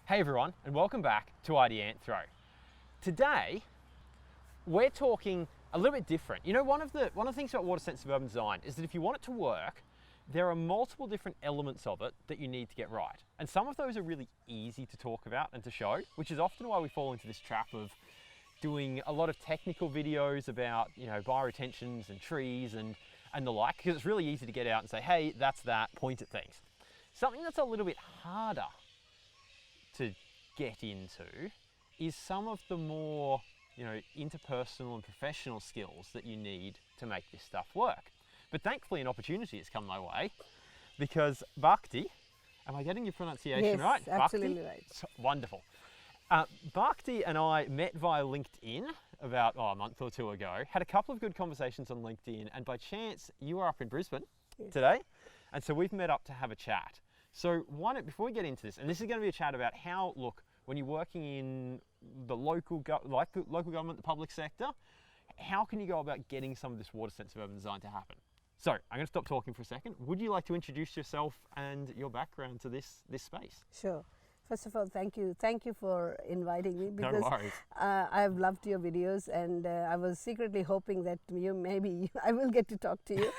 Hey everyone, and welcome back to Ideanthro. Today, we're talking a little bit different. You know, one of the things about water-sensitive urban design is that if you want it to work, there are multiple different elements of it that you need to get right. And some of those are really easy to talk about and to show, which is often why we fall into this trap of doing a lot of technical videos about, you know, bioretentions and trees and the like, because it's really easy to get out and say, hey, that's that, point at things. Something that's a little bit harder to get into is some of the more, you know, interpersonal and professional skills that you need to make this stuff work. But thankfully an opportunity has come my way because Bhakti, am I getting your pronunciation right? Yes, absolutely right. Wonderful. Bhakti and I met via LinkedIn about a month or two ago, had a couple of good conversations on LinkedIn, and by chance you are up in Brisbane today, and so we've met up to have a chat. So before we get into this, and this is going to be a chat about how, look, when you're working in the local government, the public sector, how can you go about getting some of this water-sensitive urban design to happen? So I'm going to stop talking for a second. Would you like to introduce yourself and your background to this space? Sure. First of all, thank you. Thank you for inviting me because No worries. I've loved your videos, and I was secretly hoping that I will get to talk to you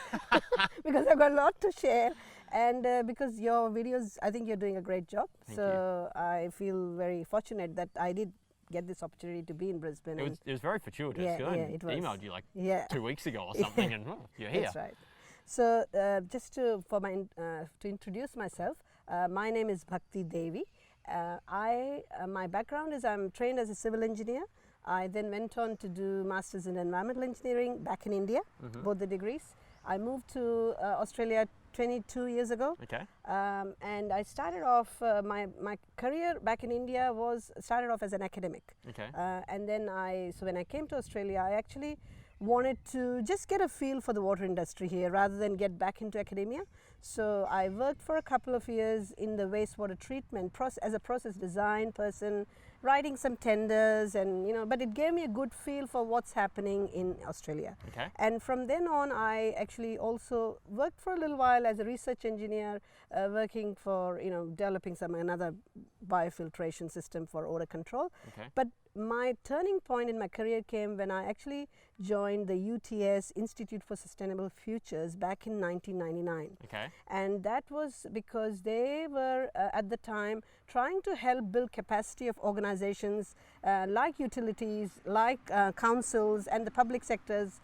because I've got a lot to share, and because your videos, I think you're doing a great job. Thank you. I feel very fortunate that I did get this opportunity to be in Brisbane. It was very fortuitous. Yeah, It was. Emailed you like 2 weeks ago or something, and you're here. That's right. So just to introduce myself, my name is Bhakti Devi. My background is I'm trained as a civil engineer. I then went on to do Masters in Environmental Engineering back in India, both the degrees. I moved to Australia 22 years ago. Okay. And I started off, my career back in India started off as an academic. Okay. And then so when I came to Australia, I actually wanted to just get a feel for the water industry here rather than get back into academia. So I worked for a couple of years in the wastewater treatment as a process design person, writing some tenders, and but it gave me a good feel for what's happening in Australia. Okay. And from then on, I actually also worked for a little while as a research engineer, working for developing another biofiltration system for odor control. Okay. But my turning point in my career came when I actually joined the UTS Institute for Sustainable Futures back in 1999. Okay. And that was because they were at the time trying to help build capacity of organizations like utilities, like councils and the public sectors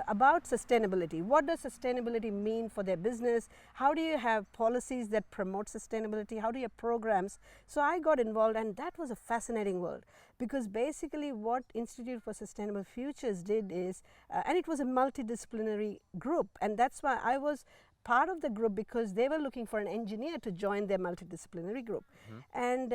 about sustainability. What does sustainability mean for their business? How do you have policies that promote sustainability? How do you have programs? So I got involved, and that was a fascinating world, because basically what Institute for Sustainable Futures did is, and it was a multidisciplinary group, and that's why I was part of the group, because they were looking for an engineer to join their multidisciplinary group. And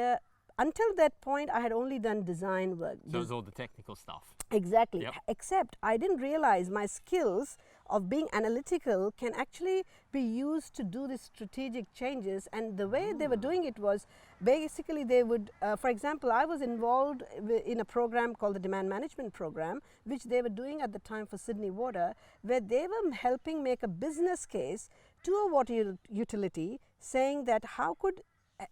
until that point, I had only done design work. So it was all the technical stuff. Exactly. Yep. Except I didn't realize my skills of being analytical can actually be used to do these strategic changes. And the way they were doing it was basically they would, for example, I was involved in a program called the Demand Management Program, which they were doing at the time for Sydney Water, where they were helping make a business case to a water utility, saying that how could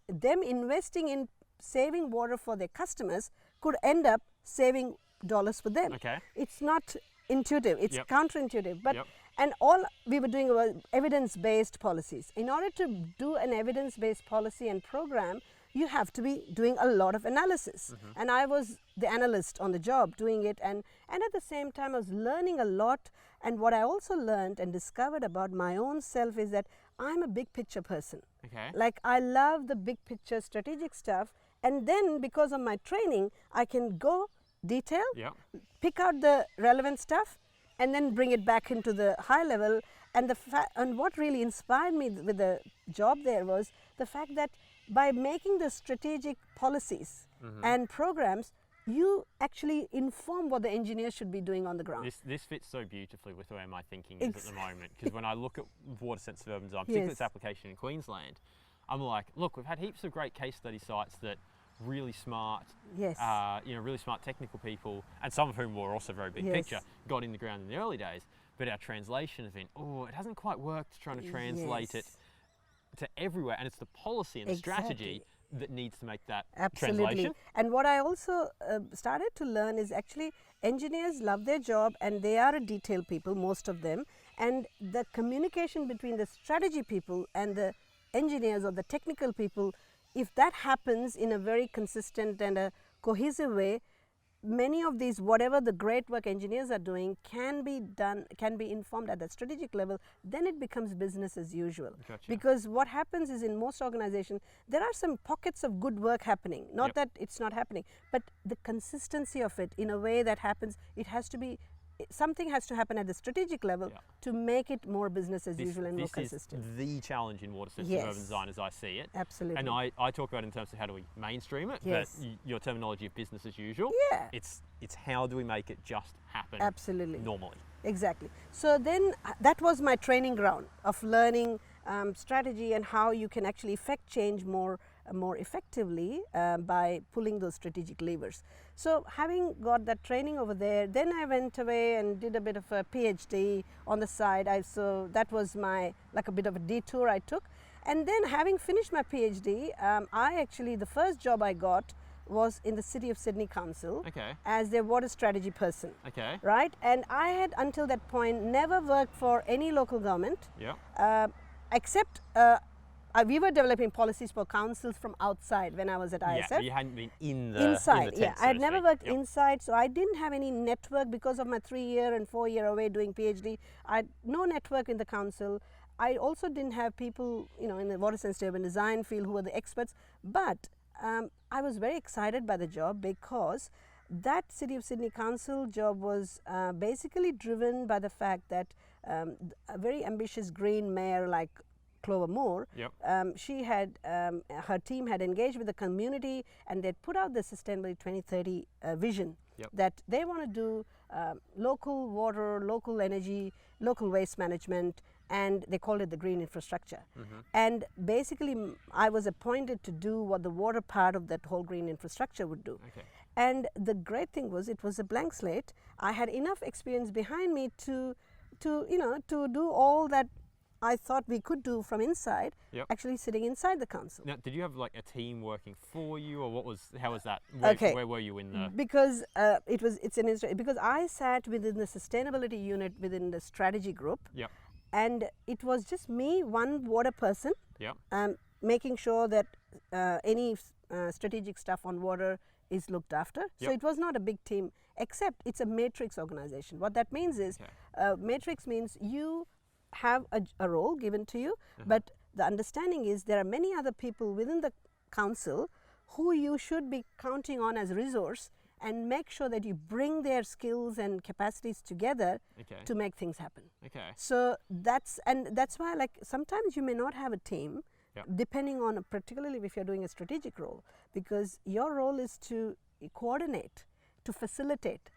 them investing in saving water for their customers could end up saving dollars for them. Okay. It's not intuitive, it's counterintuitive, but and all we were doing was evidence-based policies. In order to do an evidence-based policy and program, you have to be doing a lot of analysis. And I was the analyst on the job doing it, and at the same time I was learning a lot. And what I also learned and discovered about my own self is that I'm a big picture person. Okay. Like, I love the big picture strategic stuff, and then because of my training I can go detail, pick out the relevant stuff, and then bring it back into the high level. And and what really inspired me with the job there was the fact that by making the strategic policies and programs, you actually inform what the engineers should be doing on the ground. This fits so beautifully with where my thinking is at the moment, because when I look at water-sensitive urban design, particularly its application in Queensland, I'm like, look, we've had heaps of great case study sites that really smart, really smart technical people, and some of whom were also very big picture, got in the ground in the early days. But our translation has been, it hasn't quite worked trying to translate it to everywhere, and it's the policy and the strategy that needs to make that Absolutely. translation. And what I also started to learn is actually engineers love their job and they are a detail people, most of them. And the communication between the strategy people and the engineers or the technical people, if that happens in a very consistent and a cohesive way, many of these, whatever the great work engineers are doing, can be done, can be informed at the strategic level. Then it becomes business as usual. Gotcha. Because what happens is, in most organizations, there are some pockets of good work happening. Not that it's not happening, but the consistency of it in a way that happens, it has to be, something has to happen at the strategic level to make it more business as usual and more consistent. This is the challenge in water-sensitive urban design as I see it. Absolutely. And I talk about it in terms of how do we mainstream it, but your terminology of business as usual, it's how do we make it just happen normally. Exactly. So then that was my training ground of learning strategy and how you can actually effect change more effectively by pulling those strategic levers. So having got that training over there, then I went away and did a bit of a PhD on the side. So that was my, like a bit of a detour I took. And then having finished my PhD, the first job I got was in the City of Sydney Council as their water strategy person. Right? And I had until that point never worked for any local government except we were developing policies for councils from outside when I was at ISF. Yeah, you hadn't been inside. In the tent, I had never worked inside, so I didn't have any network because of my 3-year and 4-year away doing PhD. I had no network in the council. I also didn't have people, in the water sensitive urban design field who were the experts. But I was very excited by the job because that City of Sydney Council job was basically driven by the fact that a very ambitious green mayor like Clover Moore, she had, her team had engaged with the community and they'd put out the Sustainability 2030 vision that they want to do local water, local energy, local waste management, and they called it the green infrastructure. And basically I was appointed to do what the water part of that whole green infrastructure would do. And the great thing was it was a blank slate. I had enough experience behind me to do all that I thought we could do from inside, actually sitting inside the council. Now, did you have like a team working for you, or how was that? Where were you in the? Because because I sat within the sustainability unit within the strategy group. And it was just me, one water person, making sure that any strategic stuff on water is looked after. So it was not a big team, except it's a matrix organization. What that means is, matrix means you have a role given to you, but the understanding is there are many other people within the council who you should be counting on as a resource and make sure that you bring their skills and capacities together to make things happen. So that's why, like, sometimes you may not have a team depending on, particularly if you're doing a strategic role, because your role is to coordinate, to facilitate.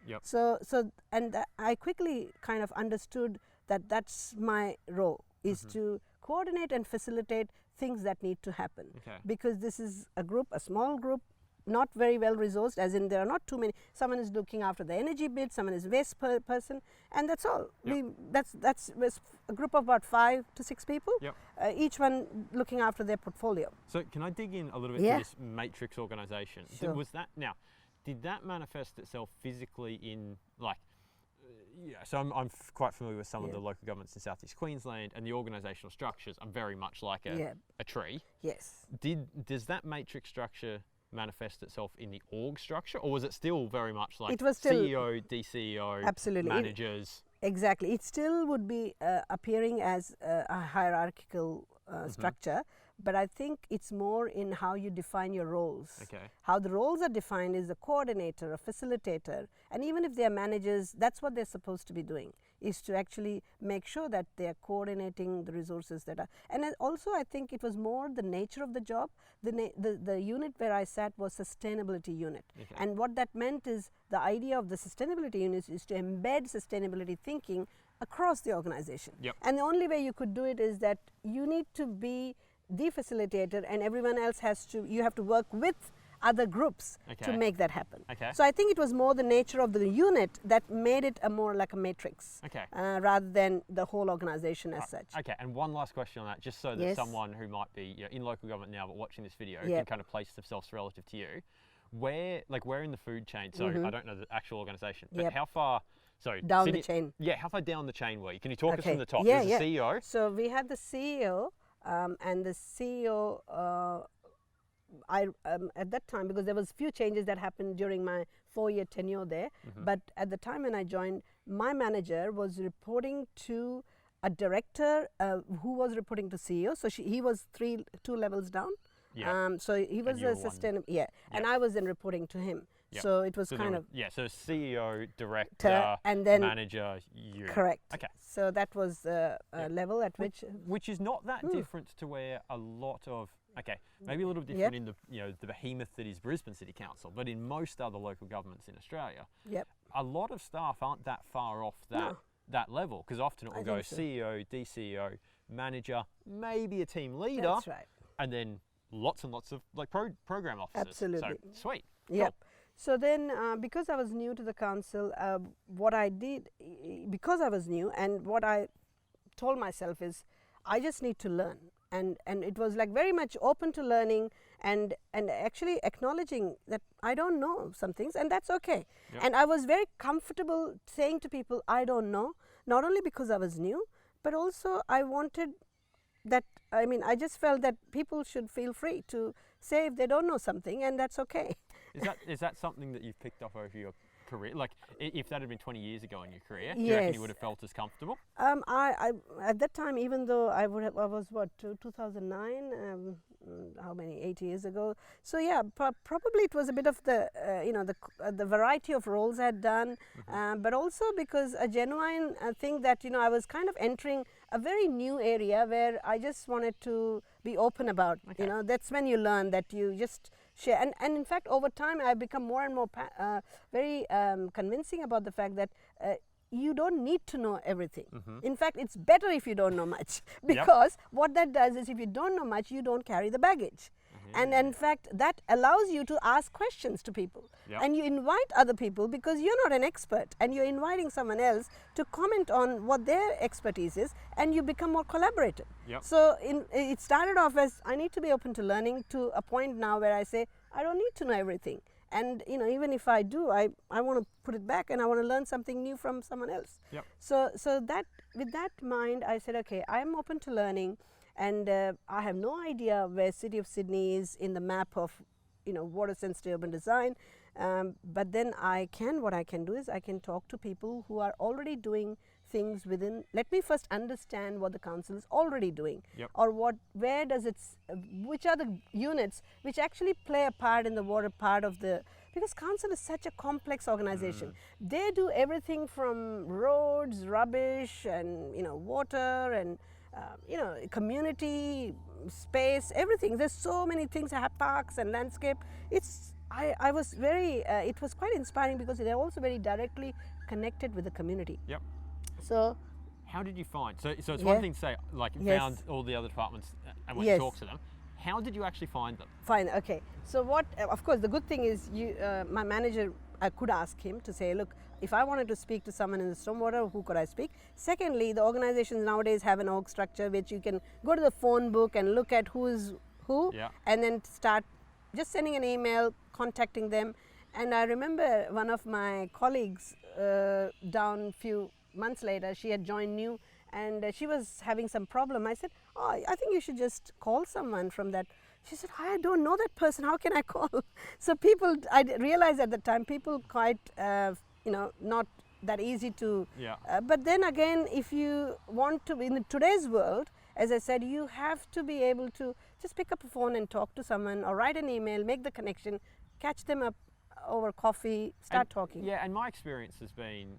I quickly kind of understood that that's my role, is to coordinate and facilitate things that need to happen. Because this is a small group, not very well resourced, as in there are not too many. Someone is looking after the energy bit, someone is waste person, and that's all. That's a group of about 5 to 6 people, each one looking after their portfolio. So can I dig in a little bit to this matrix organisation? Sure. Did that manifest itself physically in, like, so I'm quite familiar with some of the local governments in Southeast Queensland, and the organisational structures are very much like a tree. Does that matrix structure manifest itself in the org structure, or was it still very much like CEO, DCEO, managers? Exactly. It still would be appearing as a hierarchical structure, but I think it's more in how you define your roles. How the roles are defined is a coordinator, a facilitator, and even if they are managers, that's what they're supposed to be doing, is to actually make sure that they are coordinating the resources that are. And also I think it was more the nature of the job. The unit where I sat was sustainability unit. And what that meant is the idea of the sustainability unit is to embed sustainability thinking across the organization. And the only way you could do it is that you need to be the facilitator, and everyone else you have to work with other groups to Okay. make that happen. Okay. So I think it was more the nature of the unit that made it a more like a matrix Okay. rather than the whole organization as such. Okay, and one last question on that, just so that Yes. someone who might be in local government now but watching this video can Yep. kind of place themselves relative to you. Where in the food chain? So I don't know the actual organisation, but Yep. how far? So Down the Sydney- chain. Yeah, how far down the chain were you? Can you talk us Okay. from the top? Yeah, There's a yeah. CEO. So we had the CEO, and the CEO. At that time, because there was few changes that happened during my 4-year tenure there, but at the time when I joined, my manager was reporting to a director who was reporting to CEO. So he was 2 levels down. Yeah. So he was you a were one. sustainable. Yeah, and I was then reporting to him. Yep. So it was So kind there of so CEO, director, and then manager, you. correct. Okay. So that was the level at which. Which is not that different to where a lot of maybe a little different in the the behemoth that is Brisbane City Council, but in most other local governments in Australia, Yep. a lot of staff aren't that far off that level, because often it will I go think so. CEO, DCEO, manager, maybe a team leader, That's right. and then lots and lots of program officers. Absolutely. So sweet. Yep. So then, because I was new to the council, what I did, because I was new, and what I told myself is, I just need to learn, and it was like very much open to learning, and actually acknowledging that I don't know some things, and that's okay. Yep. And I was very comfortable saying to people, I don't know, not only because I was new, but also I wanted that. I mean, I just felt that people should feel free to say if they don't know something, and that's okay. Is that something that you've picked up over your career? Like, if that had been 20 years ago in your career, do you reckon you would have felt as comfortable? I at that time, even though I was what 2009, how many 8 years ago. So yeah, probably it was a bit of the the variety of roles I had done, but also because a genuine thing that I was kind of entering a very new area where I just wanted to be open about. Okay. That's when you learn that you just share, and in fact over time I've become more and more very convincing about the fact that you don't need to know everything. In fact, it's better if you don't know much, because what that does is, if you don't know much, you don't carry the baggage. And in fact, that allows you to ask questions to people. And you invite other people, because you're not an expert, and you're inviting someone else to comment on what their expertise is, and you become more collaborative. So it started off as, I need to be open to learning, to a point now where I say, I don't need to know everything. And even if I do, I want to put it back, and I want to learn something new from someone else. So that, with that mind, I said, okay, I am open to learning, and I have no idea where City of Sydney is in the map of water sensitive urban design, but then what I can do is I can talk to people who are already doing things within. Let me first understand what the council is already doing, or where does which are the units which actually play a part in the water part of the, because council is such a complex organization. They do everything from roads, rubbish, and water, and community space, everything. There's so many things. I have parks and landscape. I was very it was quite inspiring, because they're also very directly connected with the community. So how did you find? So it's one thing to say, like, found all the other departments and went to talk to them. How did you actually find them? Fine. Okay. So what? Of course, the good thing is my manager. I could ask him to say, look, if I wanted to speak to someone in the stormwater, who could I speak? Secondly, the organizations nowadays have an org structure which you can go to the phone book and look at who is who, and then start just sending an email, contacting them. And I remember one of my colleagues down few months later, she had joined new, and she was having some problem. I said, oh, I think you should just call someone from that. She said, I don't know that person, how can I call? So people, I realized at the time, people quite, not that easy to, but then again, if you want to, in today's world, as I said, you have to be able to just pick up a phone and talk to someone, or write an email, make the connection, catch them up over coffee, start talking. Yeah, and my experience has been,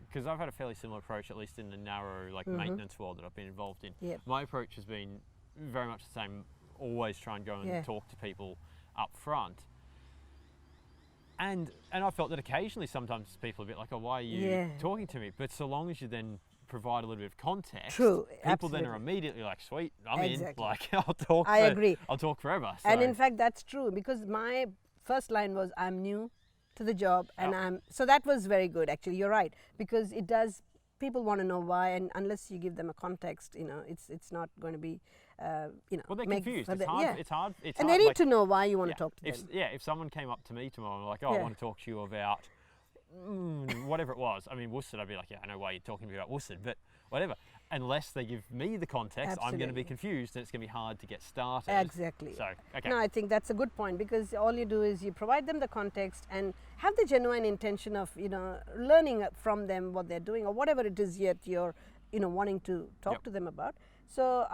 because I've had a fairly similar approach, at least in the narrow maintenance world that I've been involved in. My approach has been very much the same. Always try and go and talk to people up front. And I felt that occasionally, sometimes people are a bit like, oh, why are you talking to me? But so long as you then provide a little bit of context, True, people then are absolutely. immediately like, sweet, I'm in. Exactly. Like, I'll talk. I agree. I'll talk forever. And So, in fact, that's true, because my first line was, I'm new to the job, and Yep. so that was very good, actually. You're right, because it does, people want to know why, and unless you give them a context, it's not going to be, well, they're make confused. for It's the- hard. yeah. It's hard. It's And hard. they need like, to know why you want yeah, to talk to them. if someone came up to me tomorrow and like, oh, I Yeah. want to talk to you about whatever it was. I mean, worsted, I'd be like, yeah, I know why you're talking to me about worsted, but whatever. Unless they give me the context, I'm going to be Absolutely. confused, and it's going to be hard to get started. Exactly. So, okay. No, I think that's a good point, because all you do is you provide them the context and have the genuine intention of learning from them what they're doing or whatever it is yet you're wanting to talk Yep. to them about. So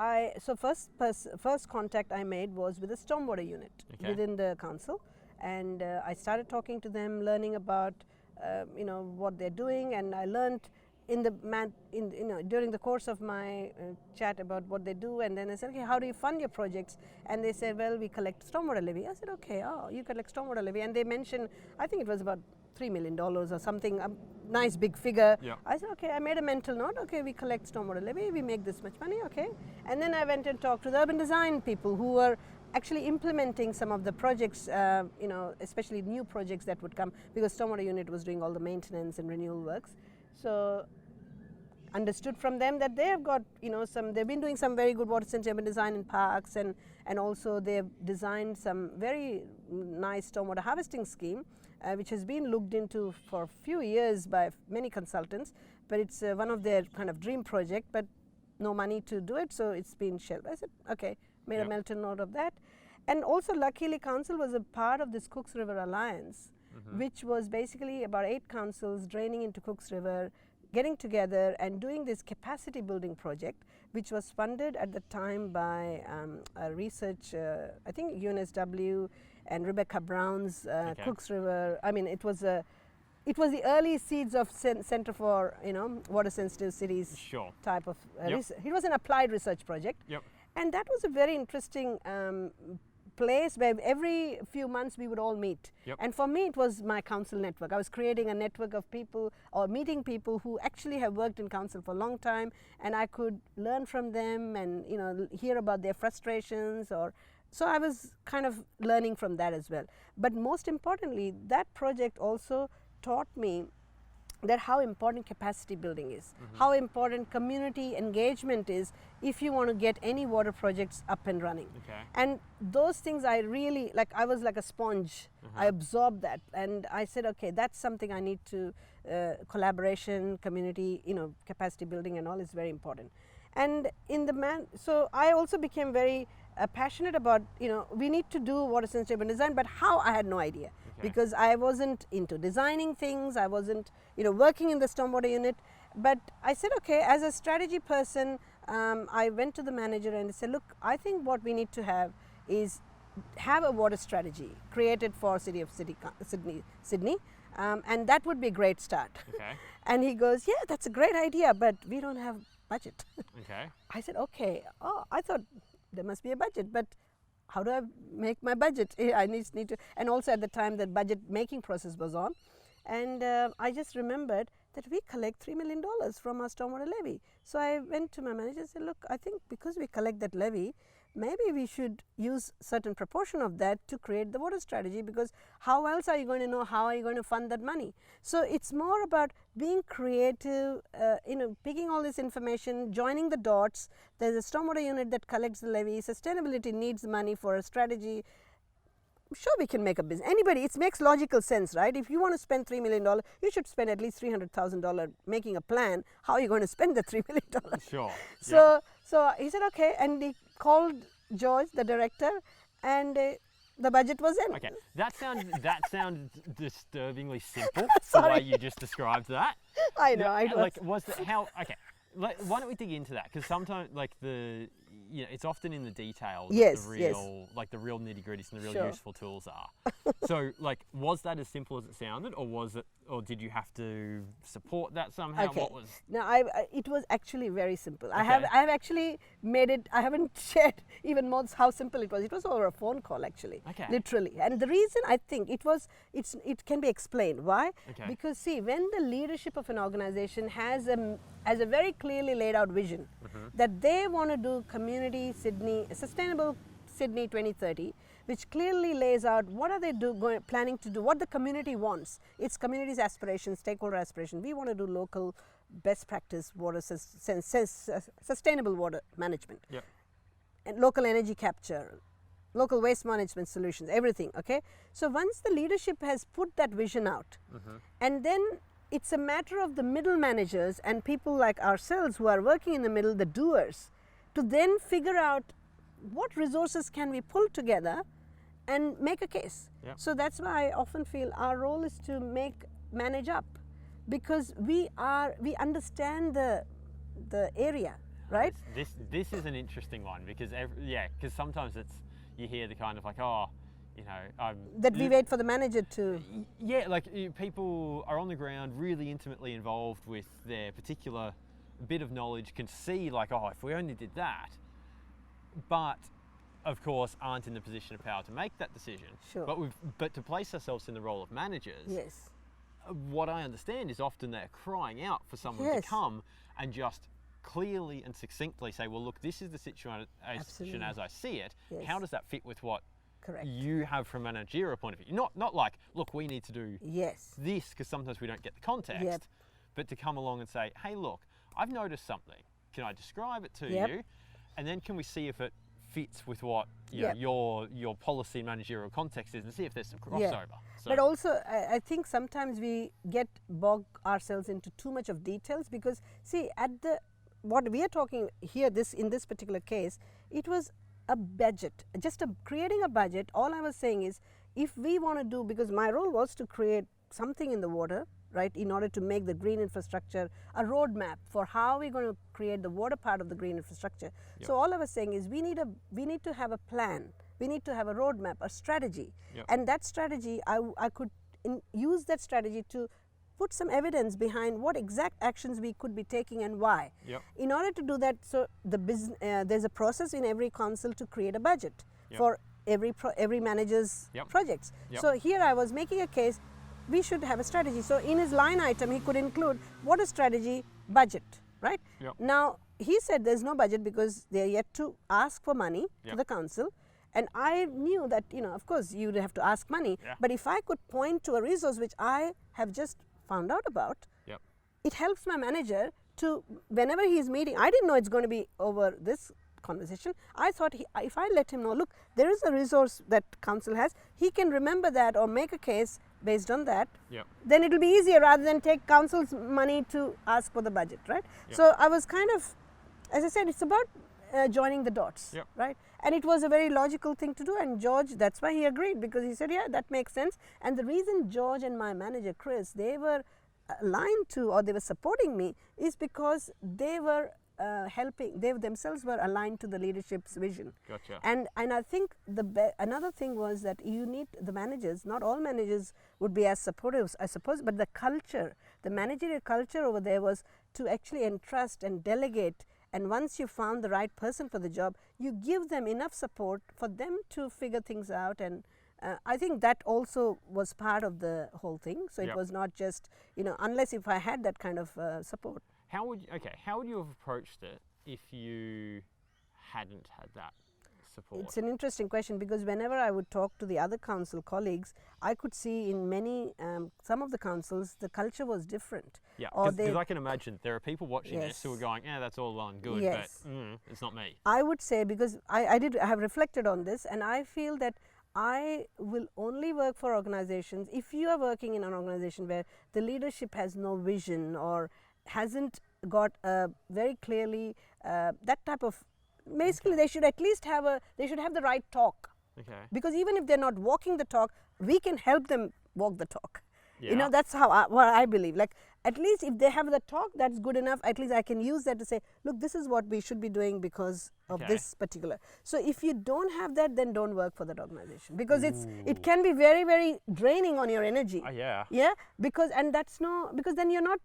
first contact I made was with the stormwater unit Okay. within the council, and I started talking to them, learning about what they're doing, and I learned during the course of my chat about what they do. And then I said, okay, how do you fund your projects? And they said, well, we collect stormwater levy. I said, okay, oh, you collect stormwater levy. And they mentioned, I think it was about $3 million or something, a nice big figure. Yep. I said, okay, I made a mental note, okay, we collect stormwater levy, we make this much money, okay. And then I went and talked to the urban design people who were actually implementing some of the projects, especially new projects that would come, because stormwater unit was doing all the maintenance and renewal works. So understood from them that they have got they've been doing some very good water center urban design in parks, and also they've designed some very nice stormwater harvesting scheme, which has been looked into for a few years by many consultants, but it's one of their kind of dream project, but no money to do it, so it's been shelved. I said, okay, made Yep. a mental note of that. And also luckily council was a part of this Cooks River Alliance, which was basically about 8 councils draining into Cooks River, getting together and doing this capacity building project, which was funded at the time by a research, I think UNSW and Rebecca Brown's Okay. Cooks River. I mean, it was the early seeds of Center for Water Sensitive Cities Sure. type of Yep. research. It was an applied research project. Yep. And that was a very interesting place where every few months we would all meet. Yep. And for me, it was my council network. I was creating a network of people or meeting people who actually have worked in council for a long time, and I could learn from them and hear about their frustrations. So I was kind of learning from that as well. But most importantly, that project also taught me that how important capacity building is, how important community engagement is if you want to get any water projects up and running. Okay. And those things I really, I was like a sponge. I absorbed that, and I said, okay, that's something I need to, collaboration, community, capacity building and all is very important. And so I also became very passionate about, we need to do water sensitive urban design, but how, I had no idea. Okay. Because I wasn't into designing things, I wasn't, working in the stormwater unit. But I said, okay, as a strategy person, I went to the manager and said, look, I think what we need to have is have a water strategy created for City of Sydney, and that would be a great start. Okay. And he goes, yeah, that's a great idea, but we don't have budget. Okay. I said, okay. Oh, I thought there must be a budget, but how do I make my budget? I need to, and also at the time that budget making process was on, and I just remembered that we collect $3 million from our stormwater levy. So I went to my manager and said, look, I think because we collect that levy, maybe we should use certain proportion of that to create the water strategy, because how else are you going to know, how are you going to fund that money? So it's more about being creative, picking all this information, joining the dots. There's a stormwater unit that collects the levy, sustainability needs money for a strategy. I'm sure we can make a business. Anybody, it makes logical sense, right? If you want to spend $3 million, you should spend at least $300,000 making a plan. How are you going to spend the $3 million? Sure. So he said, okay, and he called George, the director, and the budget was in. Okay. That sounds disturbingly simple. The Sorry. way you just described that. I know, it was. Was the how? Okay. Why don't we dig into that? Because sometimes, it's often in the details. Yes, The real, yes. the real nitty gritties and the real Sure. useful tools are. So, was that as simple as it sounded, or did you have to support that somehow? Okay. What was? No, it was actually very simple. I Okay. have actually made it. I haven't shared even more how simple it was. It was over a phone call, actually, Okay. literally. And the reason I think it can be explained. Why? Okay. Because see, when the leadership of an organization has a has a very clearly laid out vision that they want to do community Sydney, sustainable Sydney 2030, which clearly lays out what are they planning to do, what the community wants. It's community's aspirations, stakeholder aspiration. We want to do local best practice water sustainable water management, Yep. and local energy capture, local waste management solutions, everything. Okay, so once the leadership has put that vision out, and then it's a matter of the middle managers and people like ourselves who are working in the middle, the doers, to then figure out what resources can we pull together and make a case. Yep. So that's why I often feel our role is to manage up, because we understand the area, right? This is an interesting one, because because sometimes you hear the kind of like, oh, you know, that we wait for the manager to. Yeah, like people are on the ground, really intimately involved with their particular bit of knowledge, can see like, oh, if we only did that, but of course aren't in the position of power to make that decision. Sure. But to place ourselves in the role of managers, Yes. what I understand is often they're crying out for someone Yes. to come and just clearly and succinctly say, well, look, this is the situation Absolutely. as I see it. Yes. How does that fit with what Correct. you have from a managerial point of view? Not like, look, we need to do Yes. this, because sometimes we don't get the context, Yep. but to come along and say, hey, look, I've noticed something. Can I describe it to Yep. you? And then can we see if it fits with what Yep. your policy and managerial context is, and see if there's some crossover. So, But also, I think sometimes we bog ourselves into too much of details, because see, what we are talking here, in this particular case, it was a budget, creating a budget. All I was saying is, if we want to do, because my role was to create something in the water, right, in order to make the green infrastructure a roadmap for how we're going to create the water part of the green infrastructure. Yep. So all I was saying is, we need to have a plan. We need to have a roadmap, a strategy. Yep. And that strategy, I could use that strategy to put some evidence behind what exact actions we could be taking and why. Yep. In order to do that, so there's a process in every council to create a budget Yep. for every manager's Yep. projects. Yep. So here I was making a case, we should have a strategy. So in his line item, he could include what is strategy, budget, right? Yep. Now, he said there's no budget because they're yet to ask for money to Yep. the council. And I knew that, of course, you'd have to ask money. Yeah. But if I could point to a resource which I have just found out about, Yep. it helps my manager to, whenever he's meeting, I didn't know it's going to be over this conversation. I thought if I let him know, look, there is a resource that council has, he can remember that or make a case based on that, Yep. then it will be easier rather than take council's money to ask for the budget, right? Yep. So I was kind of, as I said, it's about joining the dots, Yep. right? And it was a very logical thing to do, and George, that's why he agreed, because he said, yeah, that makes sense. And the reason George and my manager Chris, they were aligned to, or they were supporting me, is because they were helping, they themselves were aligned to the leadership's vision. Gotcha. And I think another thing was that you need the managers, not all managers would be as supportive, I suppose, but the culture, the managerial culture over there was to actually entrust and delegate. And once you found the right person for the job, you give them enough support for them to figure things out. And I think that also was part of the whole thing. So Yep. it was not just, unless if I had that kind of support. How would you have approached it if you hadn't had that support? It's an interesting question, because whenever I would talk to the other council colleagues, I could see in some of the councils, the culture was different. Yeah, Or because I can imagine there are people watching this who are Yes. going, yeah, that's all well and good, Yes. but it's not me. I would say, because I have reflected on this, and I feel that I will only work for organizations, if you are working in an organization where the leadership has no vision or hasn't got very clearly that type of, basically they should at least have the right talk, Okay. because even if they're not walking the talk, we can help them walk the talk. Yeah. That's how what I believe. Like, at least if they have the talk, that's good enough. At least I can use that to say, look, this is what we should be doing because of Okay. this particular. So if you don't have that, then don't work for that organization, because it can be very, very draining on your energy. Oh, yeah. Yeah, because then you're not.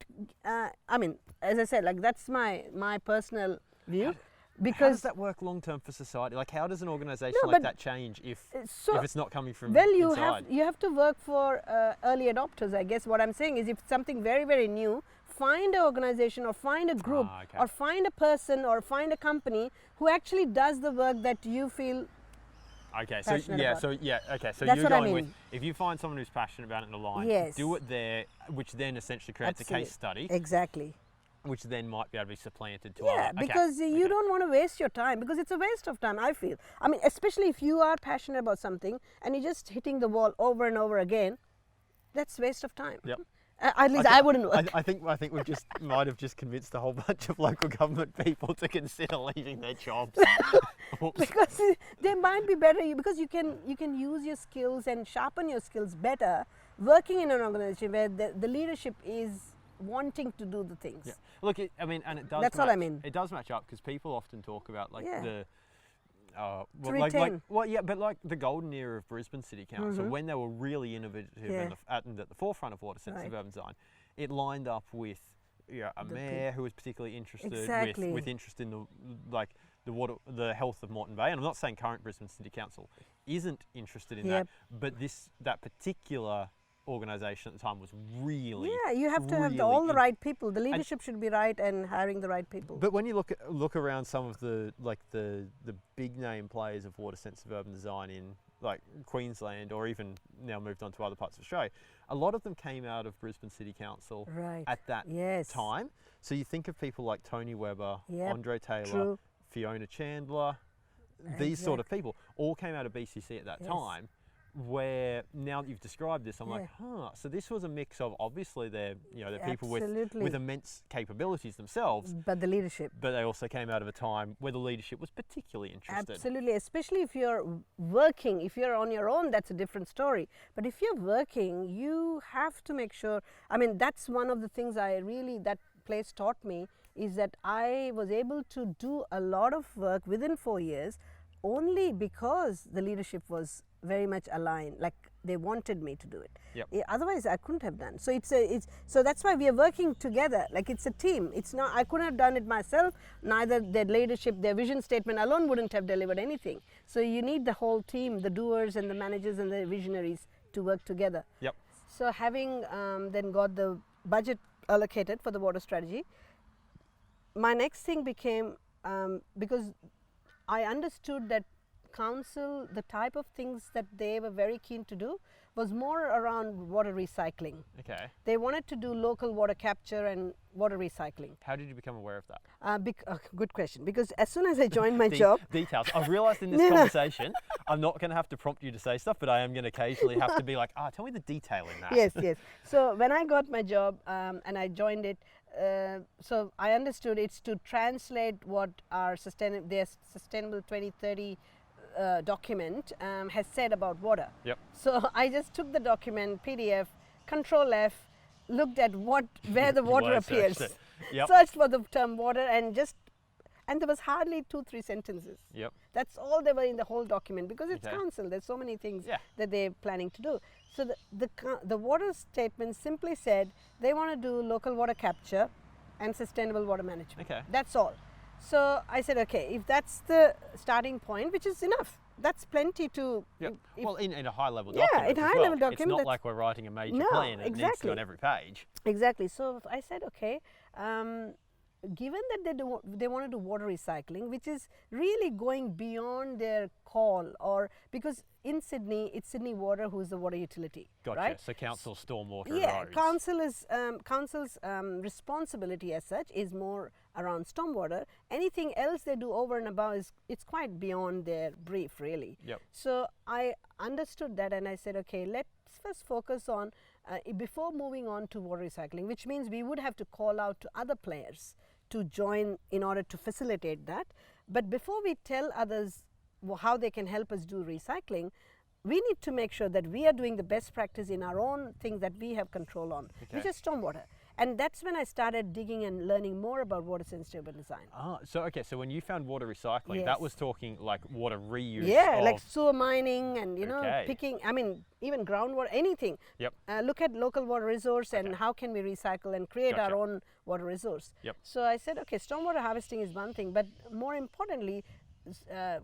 As I said, like, that's my personal view. How does Because that work long term for society? Like, how does an organisation No, like but- that change if so it's not coming from well, inside? you have to work for early adopters. I guess what I'm saying is, if something very, very new find an organization or find a group okay. or find a person or find a company who actually does the work that you feel. Okay, so Passionate yeah, about. so yeah, okay, so That's you're what I going with mean. if you find someone who's passionate about it in a line, Yes. do it there, which then essentially creates a case study, Exactly. which then might be able to be supplanted to Yeah, other. Okay, because you don't want to waste your time, because it's a waste of time, I feel. I mean, especially if you are passionate about something and you're just hitting the wall over and over again, that's waste of time. Yep. At least I wouldn't work. I think we just might have just convinced a whole bunch of local government people to consider leaving their jobs. Oops. Because they might be better, because you can use your skills and sharpen your skills better working in an organization where the leadership is wanting to do the things. Yeah. Look, I mean, and it does. That's all I mean. It does match up because people often talk about like Yeah. the. To like, retain. well, yeah, but like the golden era of Brisbane City Council, Mhm. when they were really innovative Yeah. and at the forefront of water sensitive urban design, it lined up with a The mayor who was particularly interested Exactly. with interest in the health of Moreton Bay. And I'm not saying current Brisbane City Council isn't interested in Yep. that, but that particular organisation at the time was really. Yeah, you have to have really all the right people. The leadership should be right and hiring the right people. But when you look around some of the big name players of water sensitive urban design in like Queensland or even now moved on to other parts of Australia, a lot of them came out of Brisbane City Council Right. at that Yes. time. So you think of people like Tony Webber, Yep. Andre Taylor, True. Fiona Chandler, these sort of people all came out of BCC at that Yes. time. Where now that you've described this, I'm like, so this was a mix of obviously they're people Absolutely. with immense capabilities themselves, But the leadership. but they also came out of a time where the leadership was particularly interested. Absolutely, especially if you're working. If you're on your own, that's a different story. But if you're working, you have to make sure. I mean, that's one of the things that place taught me, is that I was able to do a lot of work within 4 years only because the leadership was very much aligned, like they wanted me to do it. Yep. Otherwise I couldn't have done. So so that's why we are working together, like it's a team. It's not, I couldn't have done it myself. Neither their leadership, their vision statement alone wouldn't have delivered anything. So you need the whole team, the doers and the managers and the visionaries to work together. Yep. So having then got the budget allocated for the water strategy, my next thing became, because I understood that council, the type of things that they were very keen to do was more around water recycling. Okay. They wanted to do local water capture and water recycling. How did you become aware of that? Good question, because as soon as I joined my job, Details. I've realised in this conversation, I'm not going to have to prompt you to say stuff, but I am going to occasionally have to be like, tell me the detail in that. yes. So when I got my job and I joined it, so I understood it's to translate what our Sustainable 2030 document has said about water. Yep. So I just took the document, PDF, Control F, looked at where the water Word appears, searched it. Yep. searched for the term water, and there was hardly 2-3 sentences. Yep. That's all there were in the whole document, because it's Okay. council. There's so many things Yeah. that they're planning to do. So the water statement simply said they want to do local water capture and sustainable water management. Okay. That's all. So I said, okay, if that's the starting point, which is enough, that's plenty to. Yep. if- Well, in a high level Yeah, document. in as high well. level It's document, not that's- like we're writing a major No, plan and it needs to be exactly. on every page. Exactly. So I said, okay, given that they want to do water recycling, which is really going beyond their call, or because in Sydney, it's Sydney Water who's the water utility, Gotcha. right? So council, stormwater, Yeah, roads. council's responsibility as such is more around stormwater. Anything else they do over and above it's quite beyond their brief, really. Yep. So I understood that, and I said, okay, let's first focus on before moving on to water recycling, which means we would have to call out to other players to join in order to facilitate that. But before we tell others how they can help us do recycling, we need to make sure that we are doing the best practice in our own things that we have control on, which Okay. is stormwater. And that's when I started digging and learning more about water sensitive urban design. So when you found water recycling, Yes. that was talking like water reuse. Yeah, of, like sewer mining and, Okay. picking, even groundwater, anything. Yep. Look at local water resource and Okay. how can we recycle and create Gotcha. our own water resource. Yep. So I said, okay, stormwater harvesting is one thing, but more importantly,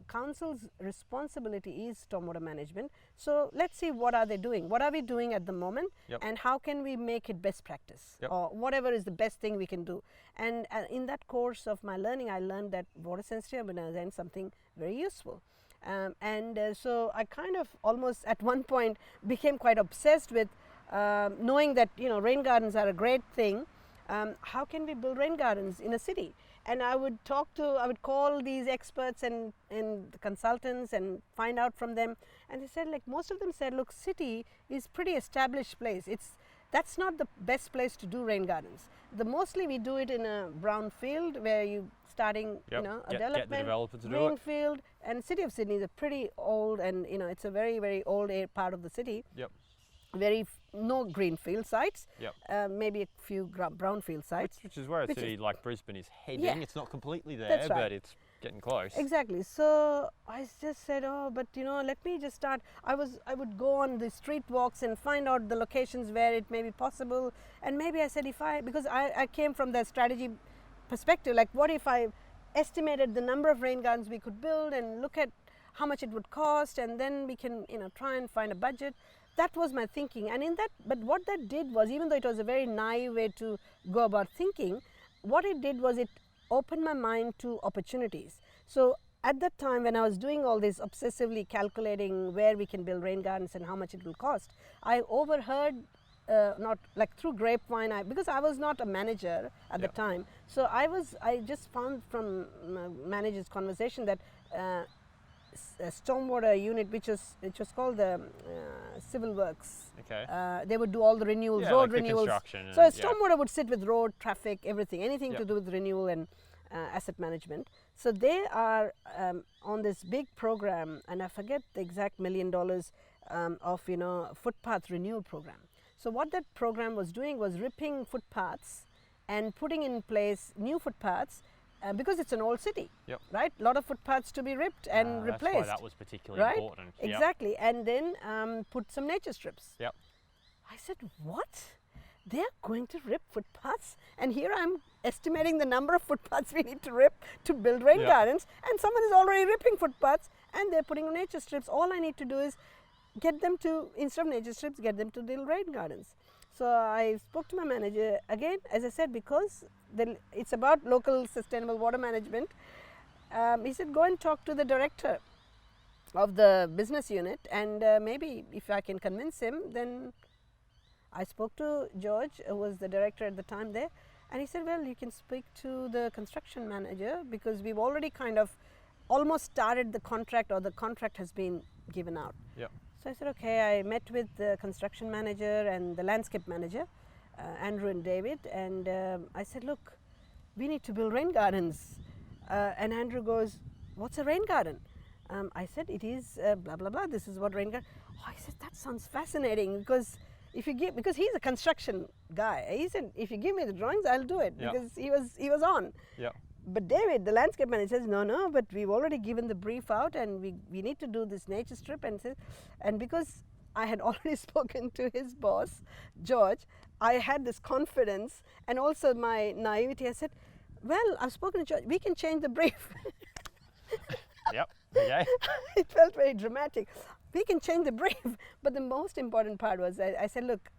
council's responsibility is stormwater management. So let's see what are they doing. What are we doing at the moment, and how can we make it best practice, or whatever is the best thing we can do. And in that course of my learning, I learned that water sensitive urbanization is something very useful. So I kind of almost at one point became quite obsessed with knowing that rain gardens are a great thing. How can we build rain gardens in a city? And I would call these experts and the consultants and find out from them. And they said, like, most of them said, look, city is pretty established place. That's not the best place to do rain gardens. Mostly we do it in a brown field where you starting, a development, get the developer to do green it. field. And City of Sydney is a pretty old, and it's a very, very old part of the city. No greenfield sites, maybe a few brownfield sites. Which is where a city like Brisbane is heading. Yeah. It's not completely there, That's right. but it's getting close. Exactly. So I just said, but let me just start. I would go on the street walks and find out the locations where it may be possible. And maybe I said, because I came from the strategy perspective, like what if I estimated the number of rain gardens we could build and look at how much it would cost, and then we can try and find a budget. That was my thinking. And but what that did was, even though it was a very naive way to go about thinking, what it did was it opened my mind to opportunities. So at that time, when I was doing all this, obsessively calculating where we can build rain gardens and how much it will cost, I overheard, not like through grapevine, because I was not a manager at the time. So I just found from manager's conversation that a stormwater unit, which was called the civil works. Okay. They would do all the renewals, road like renewals. Construction So stormwater would sit with road, traffic, anything to do with renewal and asset management. So they are on this big program, and I forget the exact $1 million of footpath renewal program. So what that program was doing was ripping footpaths and putting in place new footpaths. Because it's an old city, right? A lot of footpaths to be ripped and replaced. That's why that was particularly important. Exactly. And then put some nature strips. I said, what? They're going to rip footpaths? And here I'm estimating the number of footpaths we need to rip to build rain gardens. And someone is already ripping footpaths and they're putting nature strips. All I need to do is get them to, instead of nature strips, get them to build rain gardens. So I spoke to my manager again, as I said, because it's about local sustainable water management. He said, go and talk to the director of the business unit, and maybe if I can convince him, then I spoke to George, who was the director at the time there, and he said, well, you can speak to the construction manager because we've already kind of almost started the contract, or the contract has been given out. So I said, okay. I met with the construction manager and the landscape manager, Andrew and David, and I said, look, we need to build rain gardens. And Andrew goes, what's a rain garden? I said, it is blah, blah, blah. This is what rain garden. Oh, I said, that sounds fascinating, because because he's a construction guy. He said, if you give me the drawings, I'll do it, because he was on. But David, the landscape manager, says, no, but we've already given the brief out, and we need to do this nature strip. And because I had already spoken to his boss, George, I had this confidence, and also my naivety. I said, well, I've spoken to George, we can change the brief. Okay. It felt very dramatic. We can change the brief. But the most important part was, I said, look,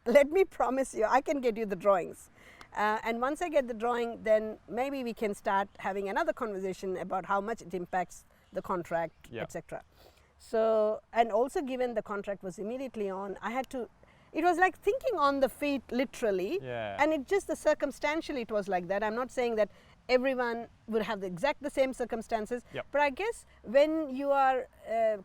let me promise you, I can get you the drawings. And once I get the drawing, then maybe we can start having another conversation about how much it impacts the contract, etc. So, and also given the contract was immediately on, I had to, it was like thinking on the feet literally, and it just the circumstantially it was like that. I'm not saying that everyone would have the same circumstances, but I guess when you are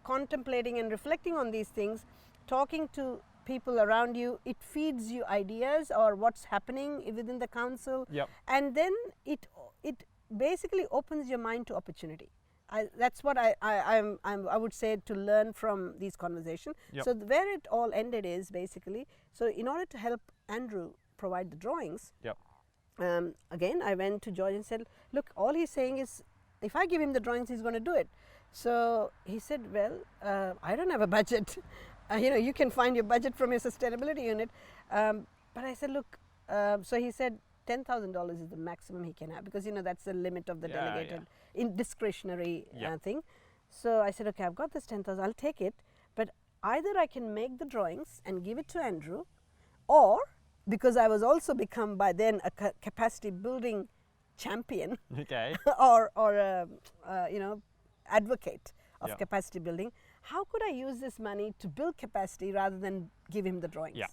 contemplating and reflecting on these things, talking to people around you, it feeds you ideas or what's happening within the council, and then it basically opens your mind to opportunity. That's what I would say to learn from these conversations. So where it all ended is basically, so in order to help Andrew provide the drawings, again I went to George and said, look, all he's saying is if I give him the drawings, he's going to do it. So he said, well, I don't have a budget. You can find your budget from your sustainability unit. But I said, look, so he said, $10,000 is the maximum he can have, because that's the limit of the delegated in discretionary thing. So I said, okay, I've got this 10,000, I'll take it, but either I can make the drawings and give it to Andrew, or because I was also become by then a capacity building champion, Okay. or advocate of capacity building, how could I use this money to build capacity rather than give him the drawings? Yeah.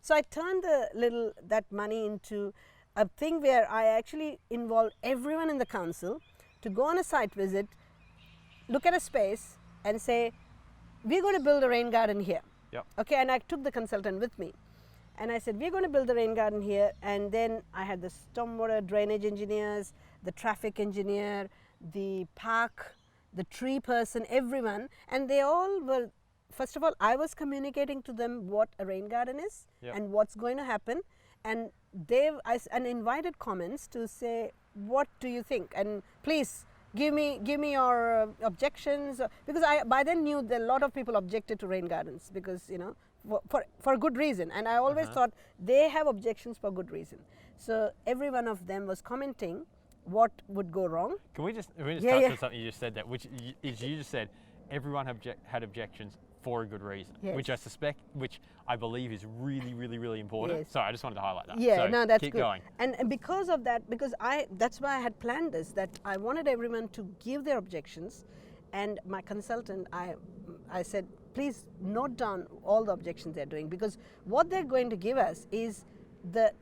So I turned that money into a thing where I actually involved everyone in the council to go on a site visit, look at a space and say, we're going to build a rain garden here. Yep. Okay, and I took the consultant with me. And I said, we're going to build the rain garden here. And then I had the stormwater drainage engineers, the traffic engineer, the park, the tree person, everyone. And they all were, first of all, I was communicating to them what a rain garden is and what's going to happen. And I invited comments to say, what do you think? And please give me your objections, because I by then knew that a lot of people objected to rain gardens, because for good reason, and I always thought they have objections for good reason. So every one of them was commenting what would go wrong. Can we just touch on something you just said, that which is you just said everyone had objections for a good reason, which I believe is really, really, really important. Yes. So I just wanted to highlight that. Yeah, so no, that's keep good. going. And because of that, because that's why I had planned this, that I wanted everyone to give their objections, and my consultant, I said, please note down all the objections they're doing, because what they're going to give us is the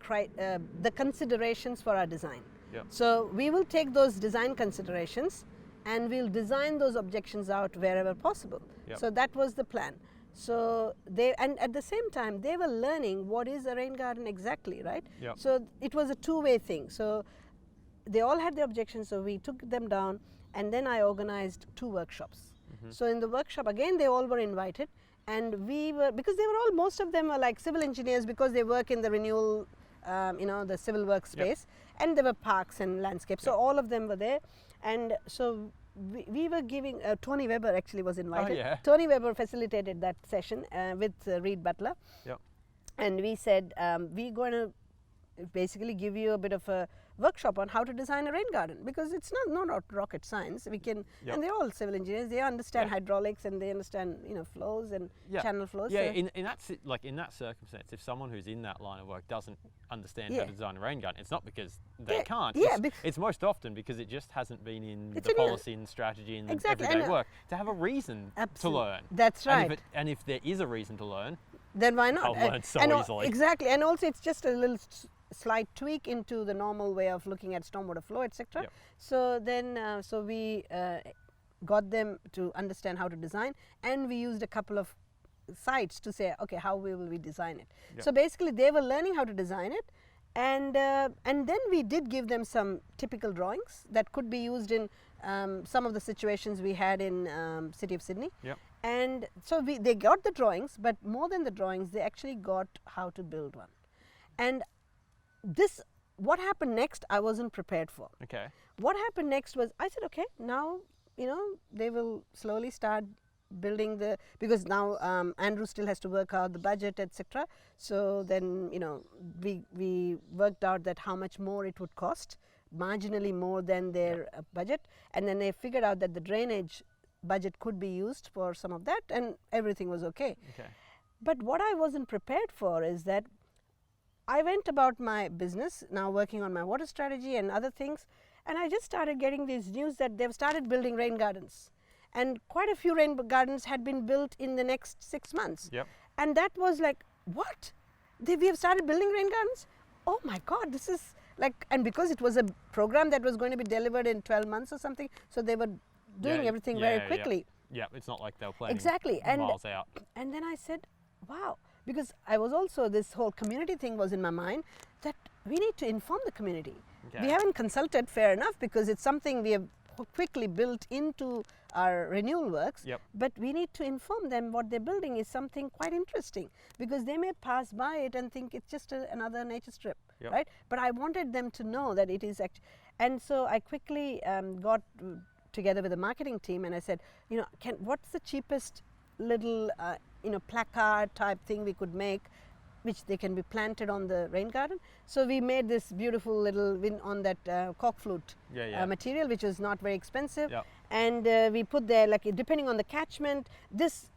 considerations for our design. Yep. So we will take those design considerations and we'll design those objections out wherever possible. Yep. So that was the plan. So and at the same time they were learning what is a rain garden exactly, right? Yep. So it was a two-way thing. So they all had the objections, so we took them down, and then I organized 2 workshops. So in the workshop, again, they all were invited, and we were, because they were all, most of them were like civil engineers, because they work in the renewal, the civil work space, and there were parks and landscapes. So all of them were there, and so we were giving, Tony Weber actually was invited. Oh, yeah. Tony Weber facilitated that session with Reed Butler. Yep. And we said, we're going to basically give you a bit of a workshop on how to design a rain garden, because it's not rocket science. We can, and they're all civil engineers. They understand hydraulics, and they understand flows and channel flows. Yeah, so in that circumstance, if someone who's in that line of work doesn't understand how to design a rain garden, it's not because they can't. Yeah, it's most often because it just hasn't been in the policy and strategy and the everyday work to have a reason to learn. That's right. And if there is a reason to learn, then why not? I'll learn so easily. Exactly, and also it's just a little slight tweak into the normal way of looking at stormwater flow, etc. Yep. So then, so we got them to understand how to design, and we used a couple of sites to say, okay, how will we design it? Yep. So basically, they were learning how to design it, and then we did give them some typical drawings that could be used in some of the situations we had in City of Sydney. Yep. And so they got the drawings, but more than the drawings, they actually got how to build one. And what happened next, I wasn't prepared for. Okay. What happened next was, I said, okay, now, they will slowly start building because now Andrew still has to work out the budget, etc. So then, we worked out that how much more it would cost, marginally more than their budget. And then they figured out that the drainage budget could be used for some of that, and everything was okay. But what I wasn't prepared for is that I went about my business, now working on my water strategy and other things, and I just started getting these news that they've started building rain gardens. And quite a few rain gardens had been built in the next 6 months. Yep. And that was like, what? We have started building rain gardens? Oh my God, this is like, and because it was a program that was going to be delivered in 12 months or something, so they were doing everything very quickly. Yeah, it's not like they were planning miles out. And then I said, wow. Because I was also, this whole community thing was in my mind, that we need to inform the community. We haven't consulted, fair enough, because it's something we have quickly built into our renewal works, but we need to inform them what they're building is something quite interesting, because they may pass by it and think it's just another nature strip, right? But I wanted them to know that it is actually, and so I quickly got together with the marketing team, and I said, what's the cheapest little placard type thing we could make which they can be planted on the rain garden. So we made this beautiful little on that cork flute material, which is not very expensive. Yep. And we put there, like depending on the catchment, this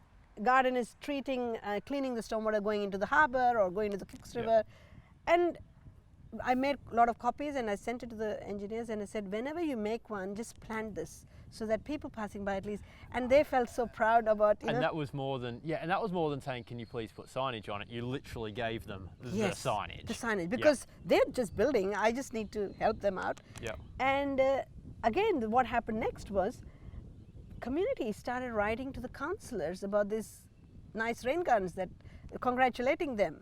garden is treating, cleaning the stormwater going into the harbour or going to the Kicks River. And I made a lot of copies and I sent it to the engineers and I said, whenever you make one, just plant this so that people passing by at least, and they felt so proud about, you know. That was more than, and that was more than saying, can you please put signage on it? You literally gave them the signage. The signage, because they're just building, I just need to help them out. And again, what happened next was, community started writing to the councillors about these nice rain gardens, that congratulating them.